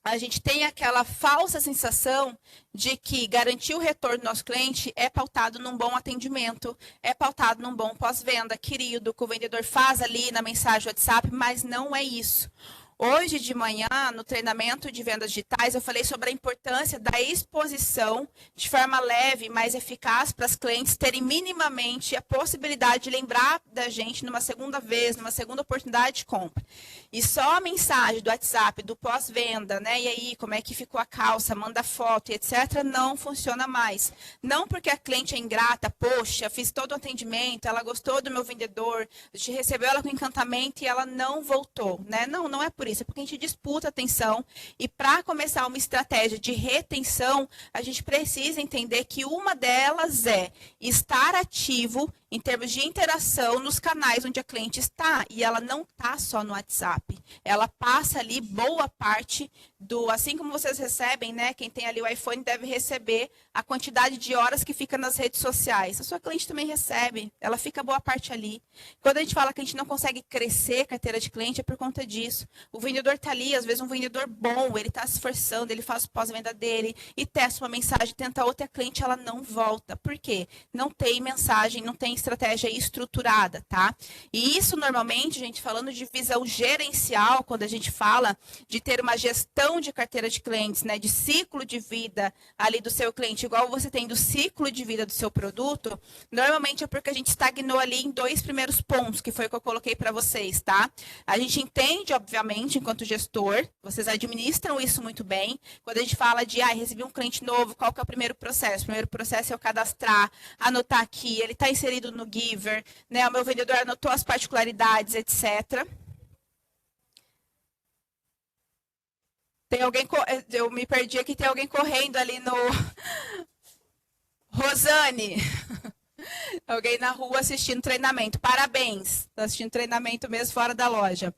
a gente tem aquela falsa sensação de que garantir o retorno do nosso cliente é pautado num bom atendimento, é pautado num bom pós-venda, querido, que o vendedor faz ali na mensagem WhatsApp, mas não é isso. Hoje de manhã, no treinamento de vendas digitais, eu falei sobre a importância da exposição de forma leve, mais eficaz para os clientes terem minimamente a possibilidade de lembrar da gente numa segunda vez, numa segunda oportunidade de compra. E só a mensagem do WhatsApp, do pós-venda, né? E aí, como é que ficou a calça, manda foto e etc., não funciona mais. Não porque a cliente é ingrata, poxa, fiz todo o atendimento, ela gostou do meu vendedor, a gente recebeu ela com encantamento e ela não voltou, né? Não, não é por isso, é porque a gente disputa atenção e para começar uma estratégia de retenção, a gente precisa entender que uma delas é estar ativo em termos de interação nos canais onde a cliente está. E ela não está só no WhatsApp. Ela passa ali boa parte do... Assim como vocês recebem, né? Quem tem ali o iPhone deve receber a quantidade de horas que fica nas redes sociais. A sua cliente também recebe. Ela fica boa parte ali. Quando a gente fala que a gente não consegue crescer carteira de cliente, é por conta disso. O vendedor está ali, às vezes um vendedor bom, ele está se esforçando, ele faz o pós-venda dele e testa uma mensagem, tenta outra, a cliente ela não volta. Por quê? Não tem mensagem, não tem estratégia estruturada, tá? E isso normalmente, gente, falando de visão gerencial, quando a gente fala de ter uma gestão de carteira de clientes, né, de ciclo de vida ali do seu cliente, igual você tem do ciclo de vida do seu produto, normalmente é porque a gente estagnou ali em 2 primeiros pontos, que foi o que eu coloquei para vocês, tá? A gente entende, obviamente, enquanto gestor, vocês administram isso muito bem. Quando a gente fala de, recebi um cliente novo, qual que é o primeiro processo? O primeiro processo é eu cadastrar, anotar aqui, ele está inserido no Giver, né? O meu vendedor anotou as particularidades, etc. Tem alguém, eu me perdi aqui, tem alguém correndo ali no... Rosane, alguém na rua assistindo treinamento. Parabéns, está assistindo treinamento mesmo fora da loja.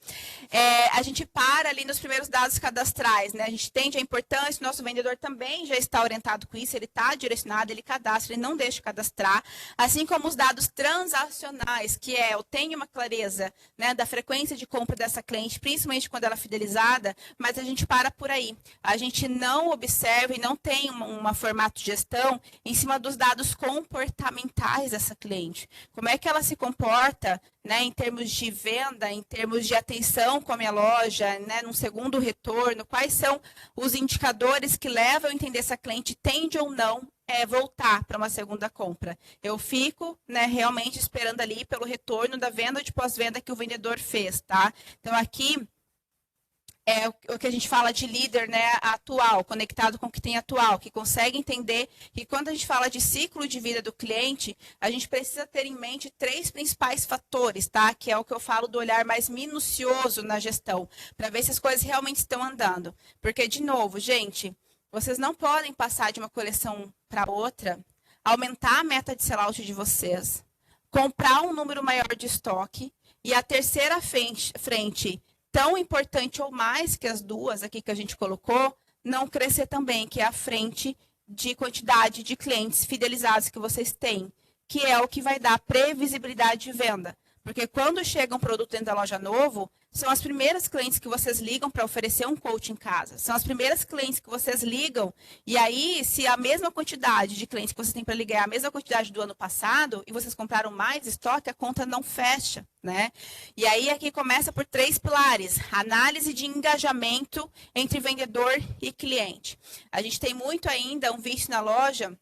A gente para ali nos primeiros dados cadastrais, né? A gente entende a importância, o nosso vendedor também já está orientado com isso, ele está direcionado, ele cadastra, ele não deixa cadastrar. Assim como os dados transacionais, que eu tenho uma clareza, né, da frequência de compra dessa cliente, principalmente quando ela é fidelizada, mas a gente para por aí. A gente não observa e não tem uma formato de gestão em cima dos dados comportamentais dessa cliente. Como é que ela se comporta, né, em termos de venda, em termos de atenção com a minha loja, né, num segundo retorno, quais são os indicadores que levam a entender se a cliente tende ou não voltar para uma segunda compra. Eu fico, né, realmente esperando ali pelo retorno da venda de pós-venda que o vendedor fez, tá? Então, aqui é o que a gente fala de líder, né, atual, conectado com o que tem atual, que consegue entender que quando a gente fala de ciclo de vida do cliente, a gente precisa ter em mente 3 principais fatores, tá? Que é o que eu falo do olhar mais minucioso na gestão, para ver se as coisas realmente estão andando. Porque, de novo, gente, vocês não podem passar de uma coleção para outra, aumentar a meta de sellout de vocês, comprar um número maior de estoque e a terceira frente tão importante ou mais que as duas aqui que a gente colocou, não crescer também, que é a frente de quantidade de clientes fidelizados que vocês têm, que é o que vai dar previsibilidade de venda. Porque quando chega um produto dentro da loja novo, são as primeiras clientes que vocês ligam para oferecer um coach em casa. São as primeiras clientes que vocês ligam. E aí, se a mesma quantidade de clientes que vocês têm para ligar é a mesma quantidade do ano passado, e vocês compraram mais estoque, a conta não fecha, né? E aí, aqui começa por 3 pilares. Análise de engajamento entre vendedor e cliente. A gente tem muito ainda um vício na loja.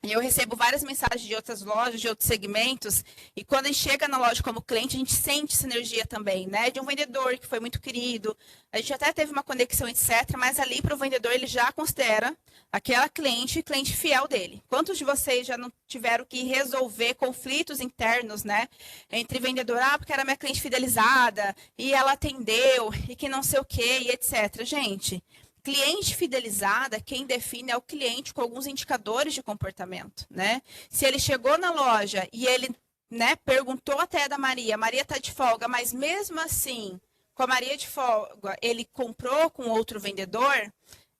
E eu recebo várias mensagens de outras lojas, de outros segmentos, e quando a gente chega na loja como cliente, a gente sente essa energia também, né? De um vendedor que foi muito querido, a gente até teve uma conexão, etc., mas ali para o vendedor ele já considera aquela cliente fiel dele. Quantos de vocês já não tiveram que resolver conflitos internos, né? Entre vendedor, porque era minha cliente fidelizada, e ela atendeu, e que não sei o quê, e etc. Gente, Cliente fidelizada, quem define é o cliente com alguns indicadores de comportamento, né? Se ele chegou na loja e ele, né, perguntou até da Maria, a Maria está de folga, mas mesmo assim, com a Maria de folga, ele comprou com outro vendedor,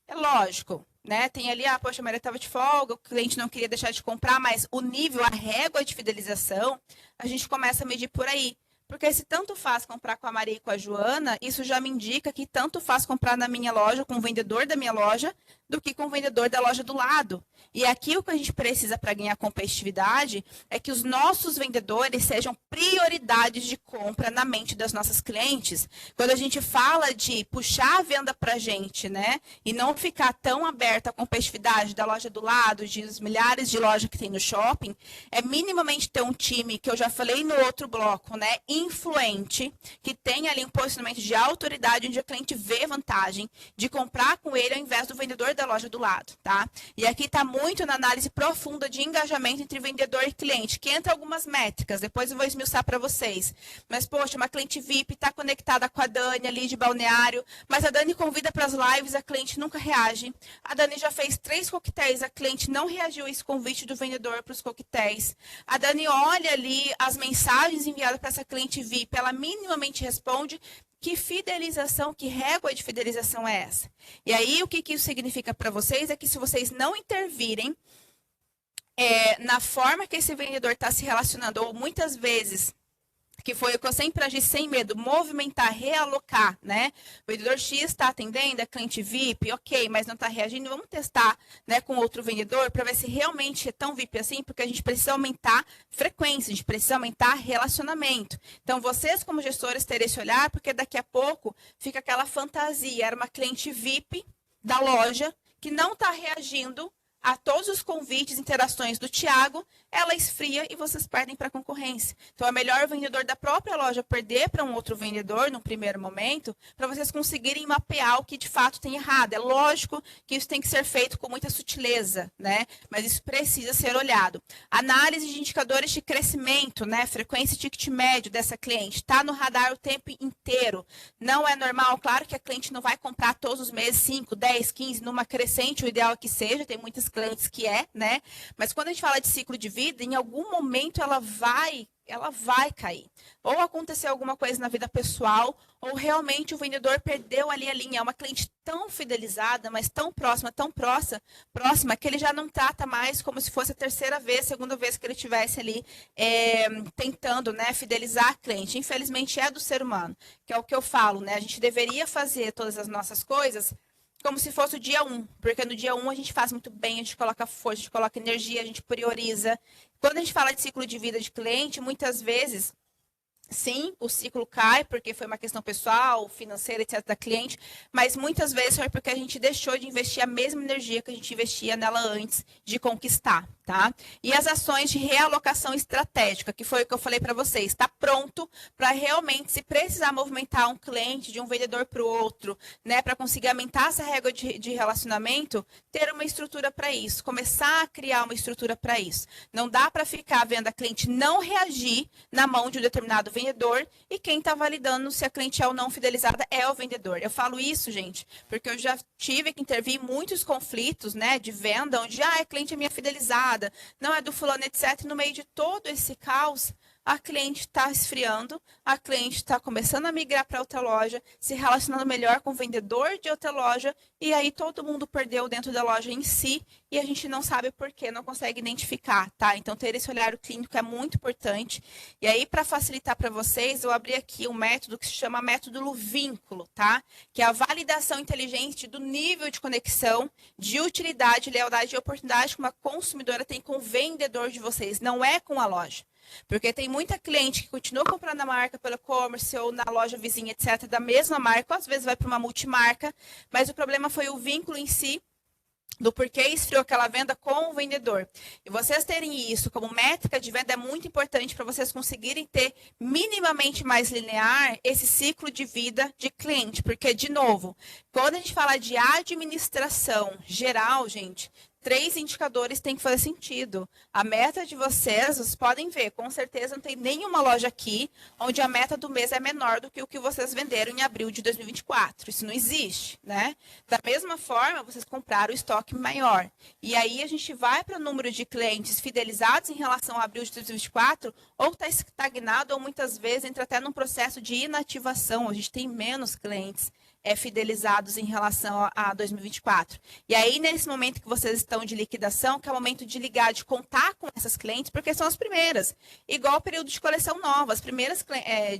é lógico, né? Tem ali, poxa, a Maria estava de folga, o cliente não queria deixar de comprar, mas o nível, a régua de fidelização, a gente começa a medir por aí. Porque se tanto faz comprar com a Maria e com a Joana, isso já me indica que tanto faz comprar na minha loja, com o vendedor da minha loja, do que com o vendedor da loja do lado. E aqui o que a gente precisa para ganhar competitividade é que os nossos vendedores sejam prioridades de compra na mente das nossas clientes. Quando a gente fala de puxar a venda para a gente, né, e não ficar tão aberta à competitividade da loja do lado, dos milhares de lojas que tem no shopping, é minimamente ter um time, que eu já falei no outro bloco, né, influente, que tenha ali um posicionamento de autoridade, onde o cliente vê vantagem de comprar com ele ao invés do vendedor da loja do lado, tá? E aqui está muito na análise profunda de engajamento entre vendedor e cliente, que entra algumas métricas, depois eu vou esmiuçar para vocês. Mas, poxa, uma cliente VIP está conectada com a Dani ali de Balneário, mas a Dani convida para as lives, a cliente nunca reage. A Dani já fez 3 coquetéis, a cliente não reagiu a esse convite do vendedor para os coquetéis. A Dani olha ali as mensagens enviadas para essa cliente VIP, ela minimamente responde. Que fidelização, que régua de fidelização é essa? E aí, o que isso significa para vocês é que se vocês não intervirem na forma que esse vendedor está se relacionando, ou muitas vezes, que foi o que eu sempre agi sem medo, movimentar, realocar, né? O vendedor X está atendendo, é cliente VIP, ok, mas não está reagindo, vamos testar, né, com outro vendedor para ver se realmente é tão VIP assim, porque a gente precisa aumentar frequência, a gente precisa aumentar relacionamento. Então, vocês como gestores terem esse olhar, porque daqui a pouco fica aquela fantasia, era uma cliente VIP da loja que não está reagindo a todos os convites, interações do Thiago, ela esfria e vocês perdem para a concorrência. Então, é melhor o vendedor da própria loja perder para um outro vendedor, no primeiro momento, para vocês conseguirem mapear o que de fato tem errado. É lógico que isso tem que ser feito com muita sutileza, né? Mas isso precisa ser olhado. Análise de indicadores de crescimento, né? Frequência e ticket médio dessa cliente. Está no radar o tempo inteiro. Não é normal, claro que a cliente não vai comprar todos os meses 5, 10, 15, numa crescente, o ideal é que seja, tem muitas clientes que né? Mas quando a gente fala de ciclo de vida, em algum momento ela vai cair. Ou acontecer alguma coisa na vida pessoal, ou realmente o vendedor perdeu ali a linha. É uma cliente tão fidelizada, mas tão próxima, que ele já não trata mais como se fosse a terceira vez, segunda vez que ele estivesse ali tentando, né, fidelizar a cliente. Infelizmente é do ser humano, que é o que eu falo, né? A gente deveria fazer todas as nossas coisas como se fosse o dia 1, porque no dia 1 a gente faz muito bem, a gente coloca força, a gente coloca energia, a gente prioriza. Quando a gente fala de ciclo de vida de cliente, muitas vezes, sim, o ciclo cai, porque foi uma questão pessoal, financeira, etc. da cliente, mas muitas vezes foi porque a gente deixou de investir a mesma energia que a gente investia nela antes de conquistar, tá? E as ações de realocação estratégica, que foi o que eu falei para vocês, está pronto para realmente, se precisar movimentar um cliente de um vendedor para o outro, né, para conseguir aumentar essa régua de relacionamento, ter uma estrutura para isso, começar a criar uma estrutura para isso. Não dá para ficar vendo a cliente não reagir na mão de um determinado vendedor e quem está validando se a cliente é ou não fidelizada é o vendedor. Eu falo isso, gente, porque eu já tive que intervir em muitos conflitos, né, de venda, onde a cliente é minha fidelizada, não é do fulano, etc. E no meio de todo esse caos, a cliente está esfriando, a cliente está começando a migrar para outra loja, se relacionando melhor com o vendedor de outra loja, e aí todo mundo perdeu dentro da loja em si, e a gente não sabe por quê, não consegue identificar, tá? Então, ter esse olhar clínico é muito importante. E aí, para facilitar para vocês, eu abri aqui um método que se chama método vínculo, tá? Que é a validação inteligente do nível de conexão, de utilidade, lealdade e oportunidade que uma consumidora tem com o vendedor de vocês, não é com a loja. Porque tem muita cliente que continua comprando a marca pelo e-commerce ou na loja vizinha, etc., da mesma marca, ou às vezes vai para uma multimarca, mas o problema foi o vínculo em si, do porquê esfriou aquela venda com o vendedor. E vocês terem isso como métrica de venda é muito importante para vocês conseguirem ter minimamente mais linear esse ciclo de vida de cliente. Porque, de novo, quando a gente fala de administração geral, gente, 3 indicadores têm que fazer sentido. A meta de vocês podem ver, com certeza não tem nenhuma loja aqui onde a meta do mês é menor do que o que vocês venderam em abril de 2024. Isso não existe, né? Da mesma forma, vocês compraram o estoque maior. E aí a gente vai para o número de clientes fidelizados em relação a abril de 2024, ou está estagnado, ou muitas vezes entra até num processo de inativação. A gente tem menos clientes fidelizados em relação a 2024. E aí, nesse momento que vocês estão de liquidação, que é o momento de ligar, de contar com essas clientes, porque são as primeiras. Igual o período de coleção nova, as primeiras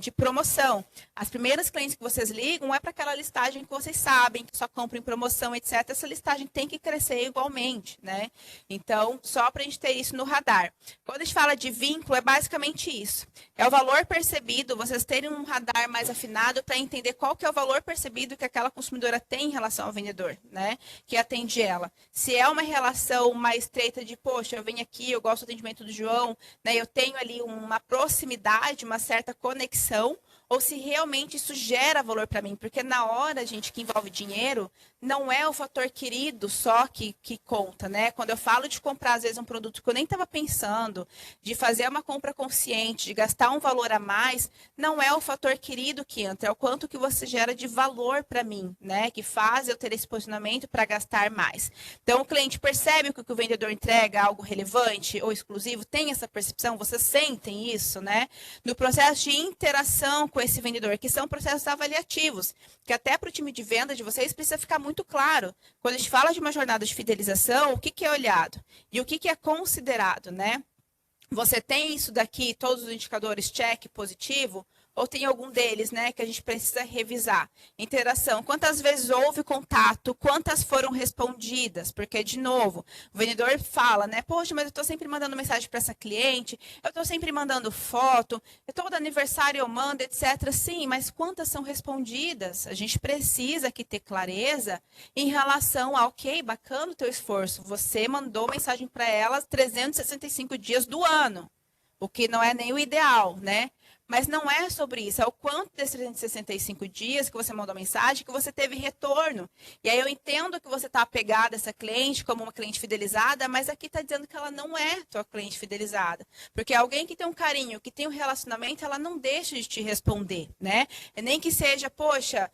de promoção. As primeiras clientes que vocês ligam é para aquela listagem que vocês sabem, que só compram em promoção, etc. Essa listagem tem que crescer igualmente, né? Então, só para a gente ter isso no radar. Quando a gente fala de vínculo, é basicamente isso. É o valor percebido, vocês terem um radar mais afinado para entender qual que é o valor percebido que aquela consumidora tem em relação ao vendedor, né? Que atende ela. Se é uma relação mais estreita de, poxa, eu venho aqui, eu gosto do atendimento do João, né? Eu tenho ali uma proximidade, uma certa conexão, ou se realmente isso gera valor para mim. Porque na hora, gente, que envolve dinheiro, não é o fator querido só que conta, né? Quando eu falo de comprar, às vezes, um produto que eu nem estava pensando, de fazer uma compra consciente, de gastar um valor a mais, não é o fator querido que entra, é o quanto que você gera de valor para mim, né? Que faz eu ter esse posicionamento para gastar mais. Então, o cliente percebe que o que o vendedor entrega é algo relevante ou exclusivo, tem essa percepção, vocês sentem isso, né? No processo de interação com esse vendedor, que são processos avaliativos, que até para o time de venda de vocês precisa ficar muito claro. Quando a gente fala de uma jornada de fidelização, o que é olhado e o que é considerado, né? Você tem isso daqui, todos os indicadores check, positivo, ou tem algum deles, né, que a gente precisa revisar? Interação, quantas vezes houve contato, quantas foram respondidas? Porque, de novo, o vendedor fala, né, poxa, mas eu estou sempre mandando mensagem para essa cliente, eu estou sempre mandando foto, todo aniversário eu mando, etc. Sim, mas quantas são respondidas? A gente precisa aqui ter clareza em relação a, ok, bacana o teu esforço, você mandou mensagem para elas 365 dias do ano, o que não é nem o ideal, né? Mas não é sobre isso, é o quanto desses 365 dias que você mandou mensagem que você teve retorno. E aí eu entendo que você está apegada a essa cliente como uma cliente fidelizada, mas aqui está dizendo que ela não é tua cliente fidelizada. Porque alguém que tem um carinho, que tem um relacionamento, ela não deixa de te responder, né? Nem que seja, poxa,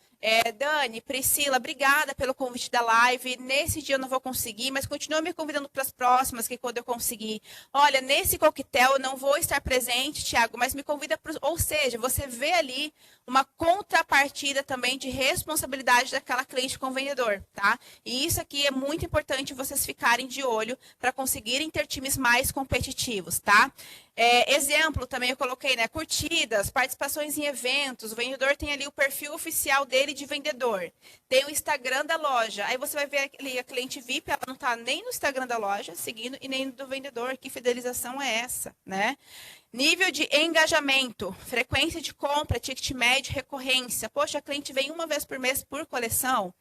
Dani, Priscila, obrigada pelo convite da live. Nesse dia eu não vou conseguir, mas continua me convidando para as próximas, que quando eu conseguir. Olha, nesse coquetel eu não vou estar presente, Thiago, mas me convida para... Ou seja, você vê ali uma contrapartida também de responsabilidade daquela cliente com o vendedor, tá? E isso aqui é muito importante vocês ficarem de olho para conseguirem ter times mais competitivos, tá? Exemplo também eu coloquei, né? Curtidas, participações em eventos. O vendedor tem ali o perfil oficial dele de vendedor. Tem o Instagram da loja. Aí você vai ver ali a cliente VIP, ela não está nem no Instagram da loja seguindo e nem do vendedor. Que fidelização é essa, né? Nível de engajamento, frequência de compra, ticket médio, recorrência. Poxa, a cliente vem uma vez por mês por coleção.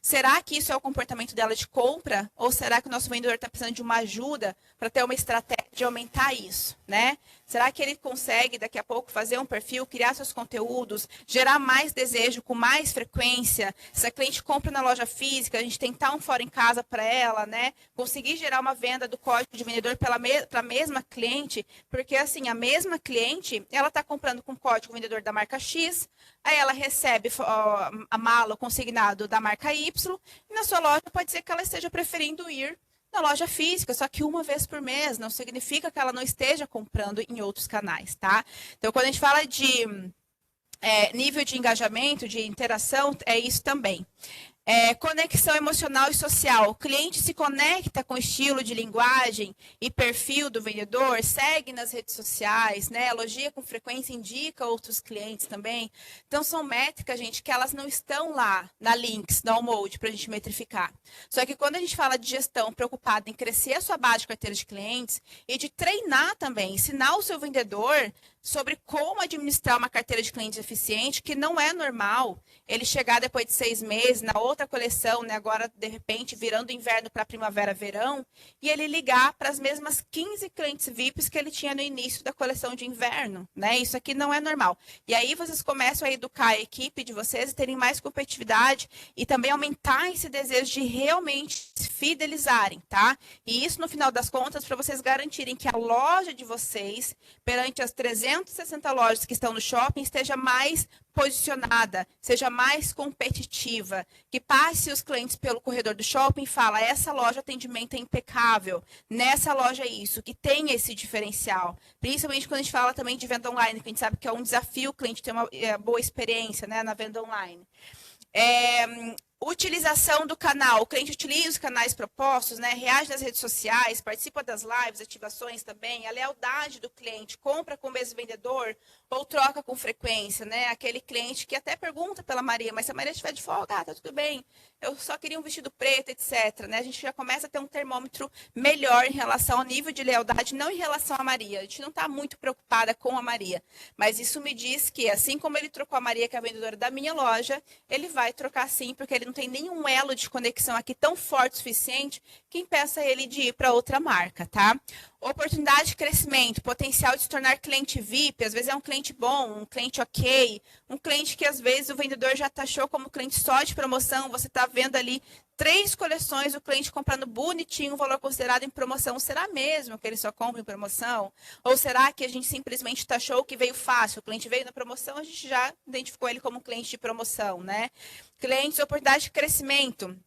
Será que isso é o comportamento dela de compra? Ou será que o nosso vendedor está precisando de uma ajuda para ter uma estratégia de aumentar isso, né? Será que ele consegue, daqui a pouco, fazer um perfil, criar seus conteúdos, gerar mais desejo com mais frequência? Se a cliente compra na loja física, a gente tentar um fora em casa para ela, né? Conseguir gerar uma venda do código de vendedor para a mesma cliente, porque, assim, a mesma cliente, ela está comprando com código vendedor da marca X, aí ela recebe a mala, o consignado da marca Y, e na sua loja pode ser que ela esteja preferindo ir na loja física, só que uma vez por mês, não significa que ela não esteja comprando em outros canais, tá? Então, quando a gente fala de nível de engajamento, de interação, é isso também. Conexão emocional e social. O cliente se conecta com o estilo de linguagem e perfil do vendedor, segue nas redes sociais, né? Elogia com frequência, indica outros clientes também. Então, são métricas, gente, que elas não estão lá na Links, na Allmode, para a gente metrificar. Só que quando a gente fala de gestão preocupada em crescer a sua base de carteira de clientes e de treinar também, ensinar o seu vendedor sobre como administrar uma carteira de clientes eficiente, que não é normal ele chegar depois de 6 meses, na outra coleção, né, agora, de repente, virando inverno para primavera, verão, e ele ligar para as mesmas 15 clientes VIPs que ele tinha no início da coleção de inverno, né? Isso aqui não é normal. E aí vocês começam a educar a equipe de vocês e terem mais competitividade e também aumentar esse desejo de realmente se fidelizarem, tá? E isso, no final das contas, para vocês garantirem que a loja de vocês, perante as 360 lojas que estão no shopping, esteja mais posicionada, seja mais competitiva, que passe os clientes pelo corredor do shopping e fala, essa loja atendimento é impecável, nessa loja é isso, que tem esse diferencial. Principalmente quando a gente fala também de venda online, que a gente sabe que é um desafio o cliente ter uma boa experiência, né, na venda online. Utilização do canal, o cliente utiliza os canais propostos, né? Reage nas redes sociais, participa das lives, ativações também, a lealdade do cliente, compra com o mesmo vendedor ou troca com frequência, né? Aquele cliente que até pergunta pela Maria, mas se a Maria estiver de folga, tá tudo bem, eu só queria um vestido preto, etc. Né? A gente já começa a ter um termômetro melhor em relação ao nível de lealdade, não em relação à Maria. A gente não está muito preocupada com a Maria, mas isso me diz que, assim como ele trocou a Maria, que é a vendedora da minha loja, ele vai trocar sim, porque ele não tem nenhum elo de conexão aqui tão forte o suficiente que impeça ele de ir para outra marca, tá? Oportunidade de crescimento, potencial de se tornar cliente VIP, às vezes é um cliente bom, um cliente ok, um cliente que às vezes o vendedor já taxou como cliente só de promoção, você está vendo ali 3 coleções, o cliente comprando bonitinho, o valor considerado em promoção, será mesmo que ele só compra em promoção? Ou será que a gente simplesmente taxou que veio fácil, o cliente veio na promoção, a gente já identificou ele como cliente de promoção, né? Clientes, oportunidade de crescimento.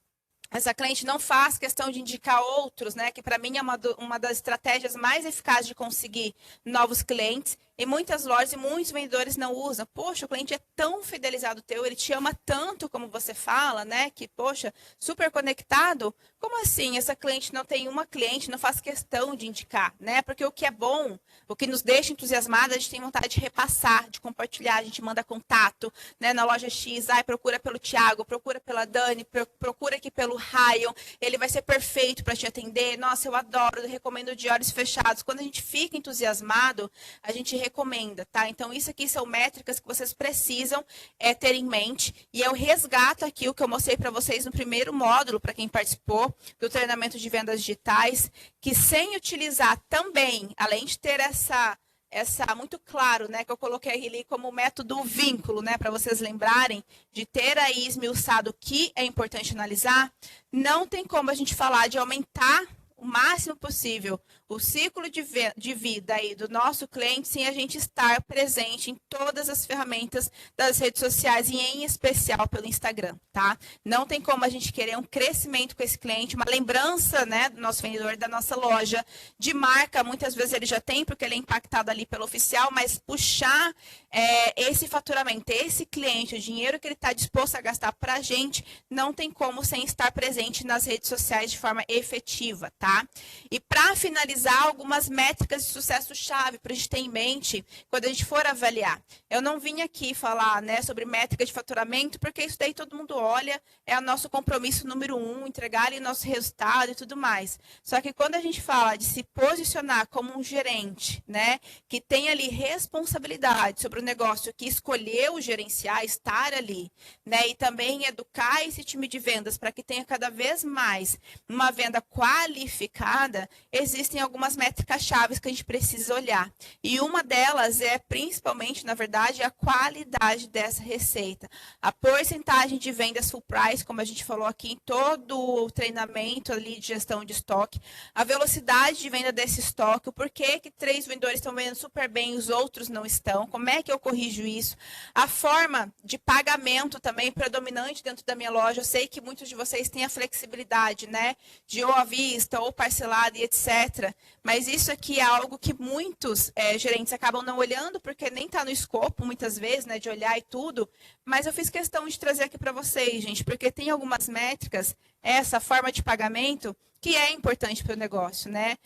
Essa cliente não faz questão de indicar outros, né? Que para mim é uma das estratégias mais eficazes de conseguir novos clientes. E muitas lojas e muitos vendedores não usam. Poxa, o cliente é tão fidelizado teu, ele te ama tanto como você fala, né? Que, poxa, super conectado. Como assim? Essa cliente não tem uma cliente, não faz questão de indicar, né? Porque o que é bom, o que nos deixa entusiasmada, a gente tem vontade de repassar, de compartilhar, a gente manda contato, né? Na loja X, procura pelo Thiago, procura pela Dani, procura aqui pelo Ryan, ele vai ser perfeito para te atender. Nossa, eu adoro, eu recomendo de olhos fechados. Quando a gente fica entusiasmado, a gente recomenda, tá? Então, isso aqui são métricas que vocês precisam ter em mente. E eu resgato aqui o que eu mostrei para vocês no primeiro módulo, para quem participou do treinamento de vendas digitais, que sem utilizar também, além de ter essa muito claro, né, que eu coloquei ali como método vínculo, né, para vocês lembrarem de ter aí esmiuçado o que é importante analisar, não tem como a gente falar de aumentar o máximo possível o ciclo de vida aí do nosso cliente sem a gente estar presente em todas as ferramentas das redes sociais e em especial pelo Instagram, tá? Não tem como a gente querer um crescimento com esse cliente, uma lembrança, né, do nosso vendedor, da nossa loja, de marca, muitas vezes ele já tem, porque ele é impactado ali pelo oficial, mas puxar esse faturamento, esse cliente, o dinheiro que ele está disposto a gastar para a gente, não tem como sem estar presente nas redes sociais de forma efetiva, tá? E para finalizar, algumas métricas de sucesso-chave para a gente ter em mente quando a gente for avaliar. Eu não vim aqui falar, né, sobre métrica de faturamento, porque isso daí todo mundo olha, é o nosso compromisso número 1, entregar ali nosso resultado e tudo mais. Só que quando a gente fala de se posicionar como um gerente, né, que tem ali responsabilidade sobre o negócio, que escolheu gerenciar, estar ali, né, e também educar esse time de vendas para que tenha cada vez mais uma venda qualificada, existem algumas métricas chaves que a gente precisa olhar. E uma delas é, principalmente, na verdade, a qualidade dessa receita. A porcentagem de vendas full price, como a gente falou aqui em todo o treinamento ali de gestão de estoque. A velocidade de venda desse estoque. O porquê que 3 vendedores estão vendendo super bem e os outros não estão. Como é que eu corrijo isso? A forma de pagamento também predominante dentro da minha loja. Eu sei que muitos de vocês têm a flexibilidade, né? De ou à vista, ou parcelado e etc. Mas isso aqui é algo que muitos gerentes acabam não olhando, porque nem está no escopo, muitas vezes, né, de olhar e tudo. Mas eu fiz questão de trazer aqui para vocês, gente, porque tem algumas métricas, essa forma de pagamento, que é importante para o negócio, né?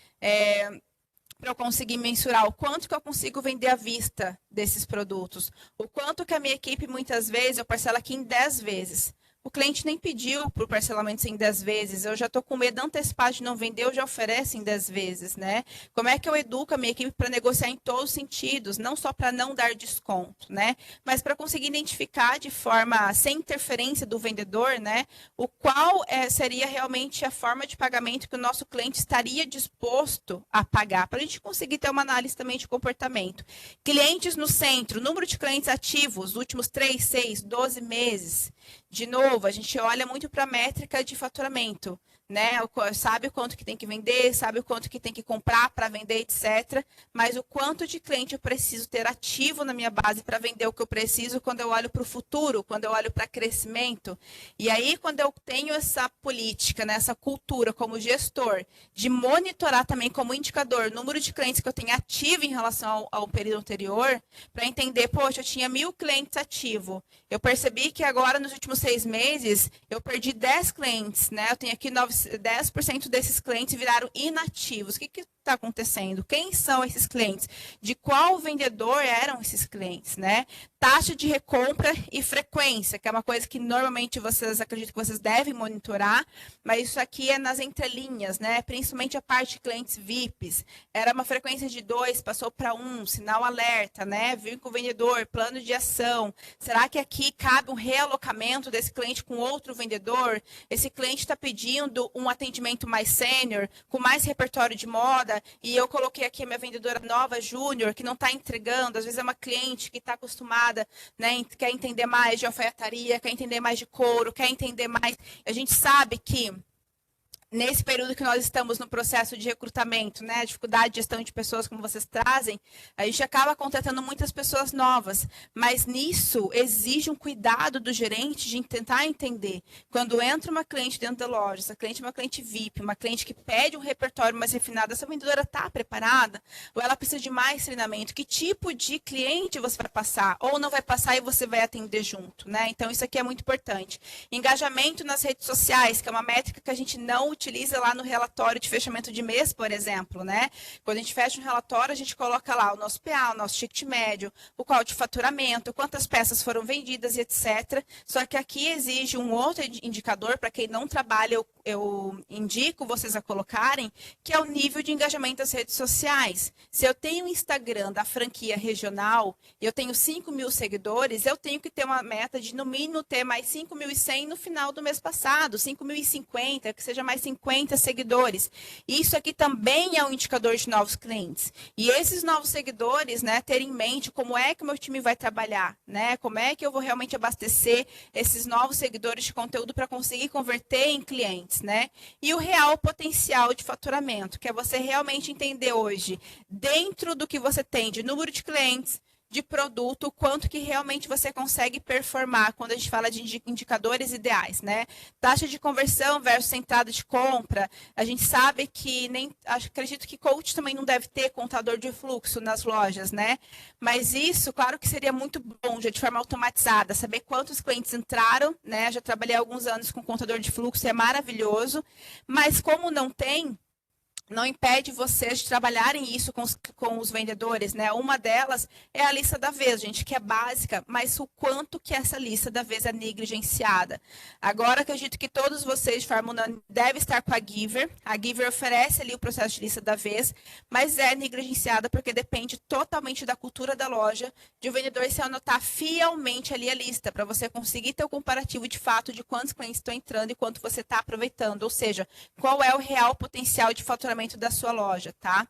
Para eu conseguir mensurar o quanto que eu consigo vender à vista desses produtos, o quanto que a minha equipe, muitas vezes, eu parcelo aqui em 10 vezes. O cliente nem pediu para o parcelamento em 10 vezes, eu já estou com medo de antecipar de não vender, eu já ofereço em 10 vezes, né? Como é que eu educo a minha equipe para negociar em todos os sentidos, não só para não dar desconto, né? Mas para conseguir identificar de forma, sem interferência do vendedor, né? O qual seria realmente a forma de pagamento que o nosso cliente estaria disposto a pagar, para a gente conseguir ter uma análise também de comportamento. Clientes no centro, número de clientes ativos, últimos 3, 6, 12 meses. De novo, a gente olha muito para a métrica de faturamento, né? Sabe o quanto que tem que vender, sabe o quanto que tem que comprar para vender, etc. Mas o quanto de cliente eu preciso ter ativo na minha base para vender o que eu preciso quando eu olho para o futuro, quando eu olho para crescimento. E aí, quando eu tenho essa política, né, essa cultura como gestor, de monitorar também como indicador o número de clientes que eu tenho ativo em relação ao período anterior, para entender, poxa, eu tinha 1.000 clientes ativos. Eu percebi que agora, nos últimos 6 meses, eu perdi 10 clientes, né? Eu tenho aqui 10% desses clientes viraram inativos. O que está acontecendo? Quem são esses clientes? De qual vendedor eram esses clientes, né? Taxa de recompra e frequência, que é uma coisa que normalmente vocês acreditam que vocês devem monitorar, mas isso aqui é nas entrelinhas, né? Principalmente a parte de clientes VIPs. Era uma frequência de 2, passou para 1, sinal alerta, né? Vir com o vendedor, plano de ação. Será que aqui cabe um realocamento desse cliente com outro vendedor? Esse cliente está pedindo um atendimento mais sênior, com mais repertório de moda, e eu coloquei aqui a minha vendedora nova, júnior, que não está entregando, às vezes é uma cliente que está acostumada, né, quer entender mais de alfaiataria, quer entender mais de couro, quer entender mais. A gente sabe que nesse período que nós estamos no processo de recrutamento, né, dificuldade de gestão de pessoas, como vocês trazem, a gente acaba contratando muitas pessoas novas, mas nisso exige um cuidado do gerente de tentar entender. Quando entra uma cliente dentro da loja, essa cliente é uma cliente VIP, uma cliente que pede um repertório mais refinado, essa vendedora está preparada? Ou ela precisa de mais treinamento? Que tipo de cliente você vai passar? Ou não vai passar e você vai atender junto, né? Então, isso aqui é muito importante. Engajamento nas redes sociais, que é uma métrica que a gente não utiliza lá no relatório de fechamento de mês, por exemplo, né? Quando a gente fecha um relatório, a gente coloca lá o nosso PA, o nosso ticket médio, o qual de faturamento, quantas peças foram vendidas e etc. Só que aqui exige um outro indicador, para quem não trabalha, eu indico vocês a colocarem, que é o nível de engajamento das redes sociais. Se eu tenho um Instagram da franquia regional e eu tenho 5.000 seguidores, eu tenho que ter uma meta de, no mínimo, ter mais 5.100 no final do mês passado, 5.050, que seja mais 50 seguidores. Isso aqui também é um indicador de novos clientes. E esses novos seguidores, né, ter em mente como é que o meu time vai trabalhar, né? Como é que eu vou realmente abastecer esses novos seguidores de conteúdo para conseguir converter em clientes, né? E o real potencial de faturamento, que é você realmente entender hoje, dentro do que você tem de número de clientes, de produto, quanto que realmente você consegue performar quando a gente fala de indicadores ideais, né? Taxa de conversão versus entrada de compra. A gente sabe que acredito que coach também não deve ter contador de fluxo nas lojas, né? Mas isso, claro que seria muito bom, já de forma automatizada, saber quantos clientes entraram, né? Já trabalhei há alguns anos com contador de fluxo, é maravilhoso, mas como não tem, não impede vocês de trabalharem isso com os vendedores, né? Uma delas é a lista da vez, gente, que é básica, mas o quanto que essa lista da vez é negligenciada. Agora, acredito que todos vocês, de forma unânime, devem estar com a Giver. A Giver oferece ali o processo de lista da vez, mas é negligenciada porque depende totalmente da cultura da loja, de o vendedor se anotar fielmente ali a lista, para você conseguir ter o comparativo de fato de quantos clientes estão entrando e quanto você está aproveitando, ou seja, qual é o real potencial de faturamento da sua loja, tá?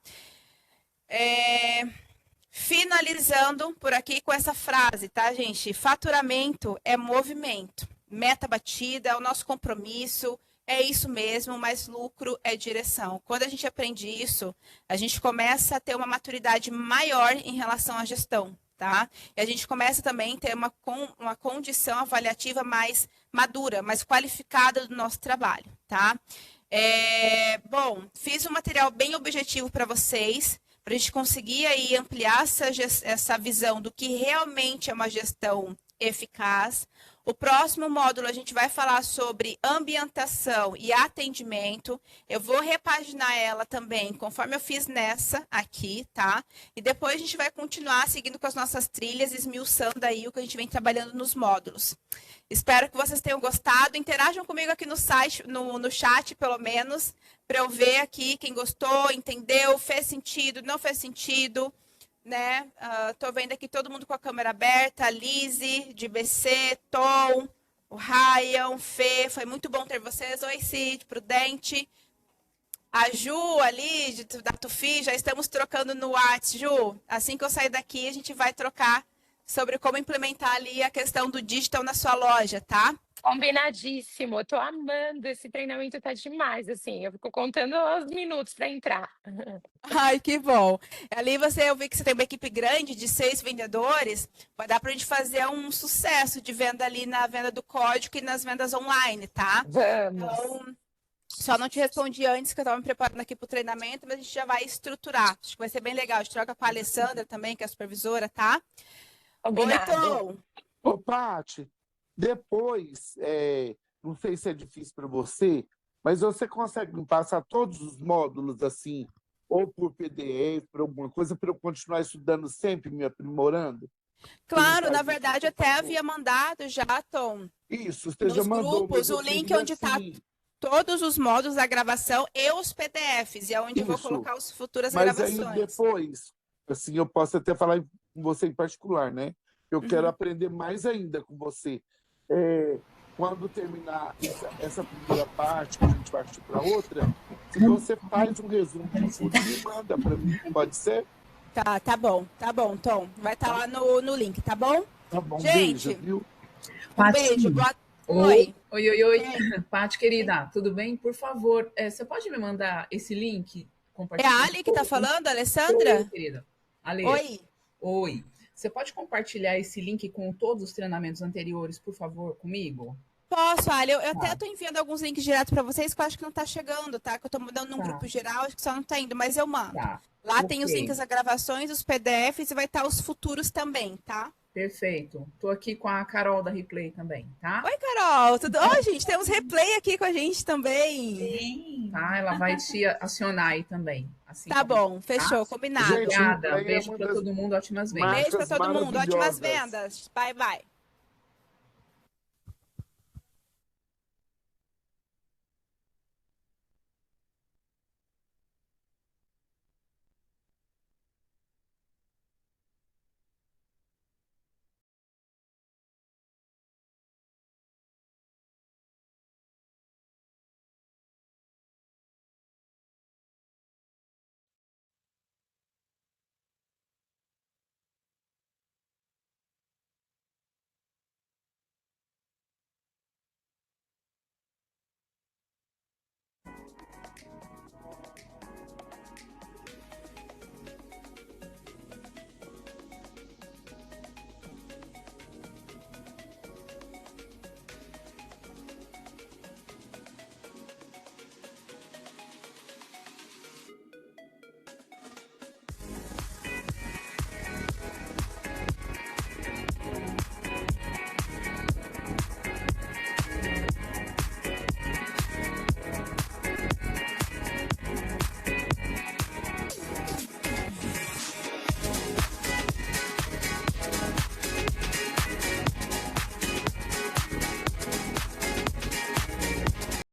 Finalizando por aqui com essa frase, tá, gente? Faturamento é movimento, meta batida, é o nosso compromisso, é isso mesmo, mas lucro é direção. Quando a gente aprende isso, a gente começa a ter uma maturidade maior em relação à gestão, tá? E a gente começa também a ter uma condição avaliativa mais madura, mais qualificada do nosso trabalho, tá? Bom, fiz um material bem objetivo para vocês, para a gente conseguir aí ampliar essa visão do que realmente é uma gestão eficaz. O próximo módulo a gente vai falar sobre ambientação e atendimento. Eu vou repaginar ela também, conforme eu fiz nessa aqui, tá? E depois a gente vai continuar seguindo com as nossas trilhas, esmiuçando aí o que a gente vem trabalhando nos módulos. Espero que vocês tenham gostado. Interajam comigo aqui no site, no chat, pelo menos, para eu ver aqui quem gostou, entendeu, fez sentido, não fez sentido. Né? Tô vendo aqui todo mundo com a câmera aberta, a Lise, de BC, Tom, o Ryan, Fê, foi muito bom ter vocês. Oi, Cid, Prudente, a Ju ali, da Tufi, já estamos trocando no WhatsApp. Ju, assim que eu sair daqui, a gente vai trocar sobre como implementar ali a questão do digital na sua loja, tá? Combinadíssimo, eu tô amando, esse treinamento tá demais, assim, eu fico contando os minutos para entrar. Ai, que bom. Ali eu vi que você tem uma equipe grande de 6 vendedores, vai dar pra gente fazer um sucesso de venda ali na venda do código e nas vendas online, tá? Vamos. Então, só não te respondi antes que eu estava me preparando aqui para o treinamento, mas a gente já vai estruturar. Acho que vai ser bem legal. A gente troca com a Alessandra também, que é a supervisora, tá? Combinado. Oi, Tom. Ô, Paty, depois, não sei se é difícil para você, mas você consegue me passar todos os módulos assim, ou por PDF, por alguma coisa, para eu continuar estudando sempre, me aprimorando? Claro, na verdade, até havia mandado já, Tom, Isso, você nos já mandou. grupos, mas eu o link queria, onde está assim, todos os módulos da gravação e os PDFs, e é onde eu vou Isso. colocar as futuras Mas gravações. aí depois, assim, eu posso até falar com você em particular, né? Eu quero aprender mais ainda com você. Quando terminar essa primeira parte, que a gente partir para outra, se você faz um resumo de tudo e manda para mim, pode ser? Tá bom, Tom. Vai estar lá no link, tá bom? Tá bom, Gente, beijo, viu? Um beijo, boa... Oi. Oi. Paty, querida, tudo bem? Por favor, você pode me mandar esse link? É a Ali que tá falando, Alessandra? Oi, querida. Ale. Oi. Você pode compartilhar esse link com todos os treinamentos anteriores, por favor, comigo? Posso, Ali. Eu até tô enviando alguns links direto para vocês que eu acho que não tá chegando, tá? Que eu tô mandando num grupo geral, acho que só não tá indo, mas eu mando. Tá. Lá tem os links das gravações, os PDFs e vai estar os futuros também, tá? Perfeito. Tô aqui com a Carol da Replay também, tá? Oi, Carol. Gente, temos replay aqui com a gente também. Sim. Tá, ela vai te acionar aí também. Assim, Tá bom, fechou, combinado. Gente, Obrigada. Replay é Beijo uma para das todo mundo, ótimas vendas. Beijo para todo mundo, ótimas maravilhosas. vendas. Bye, bye.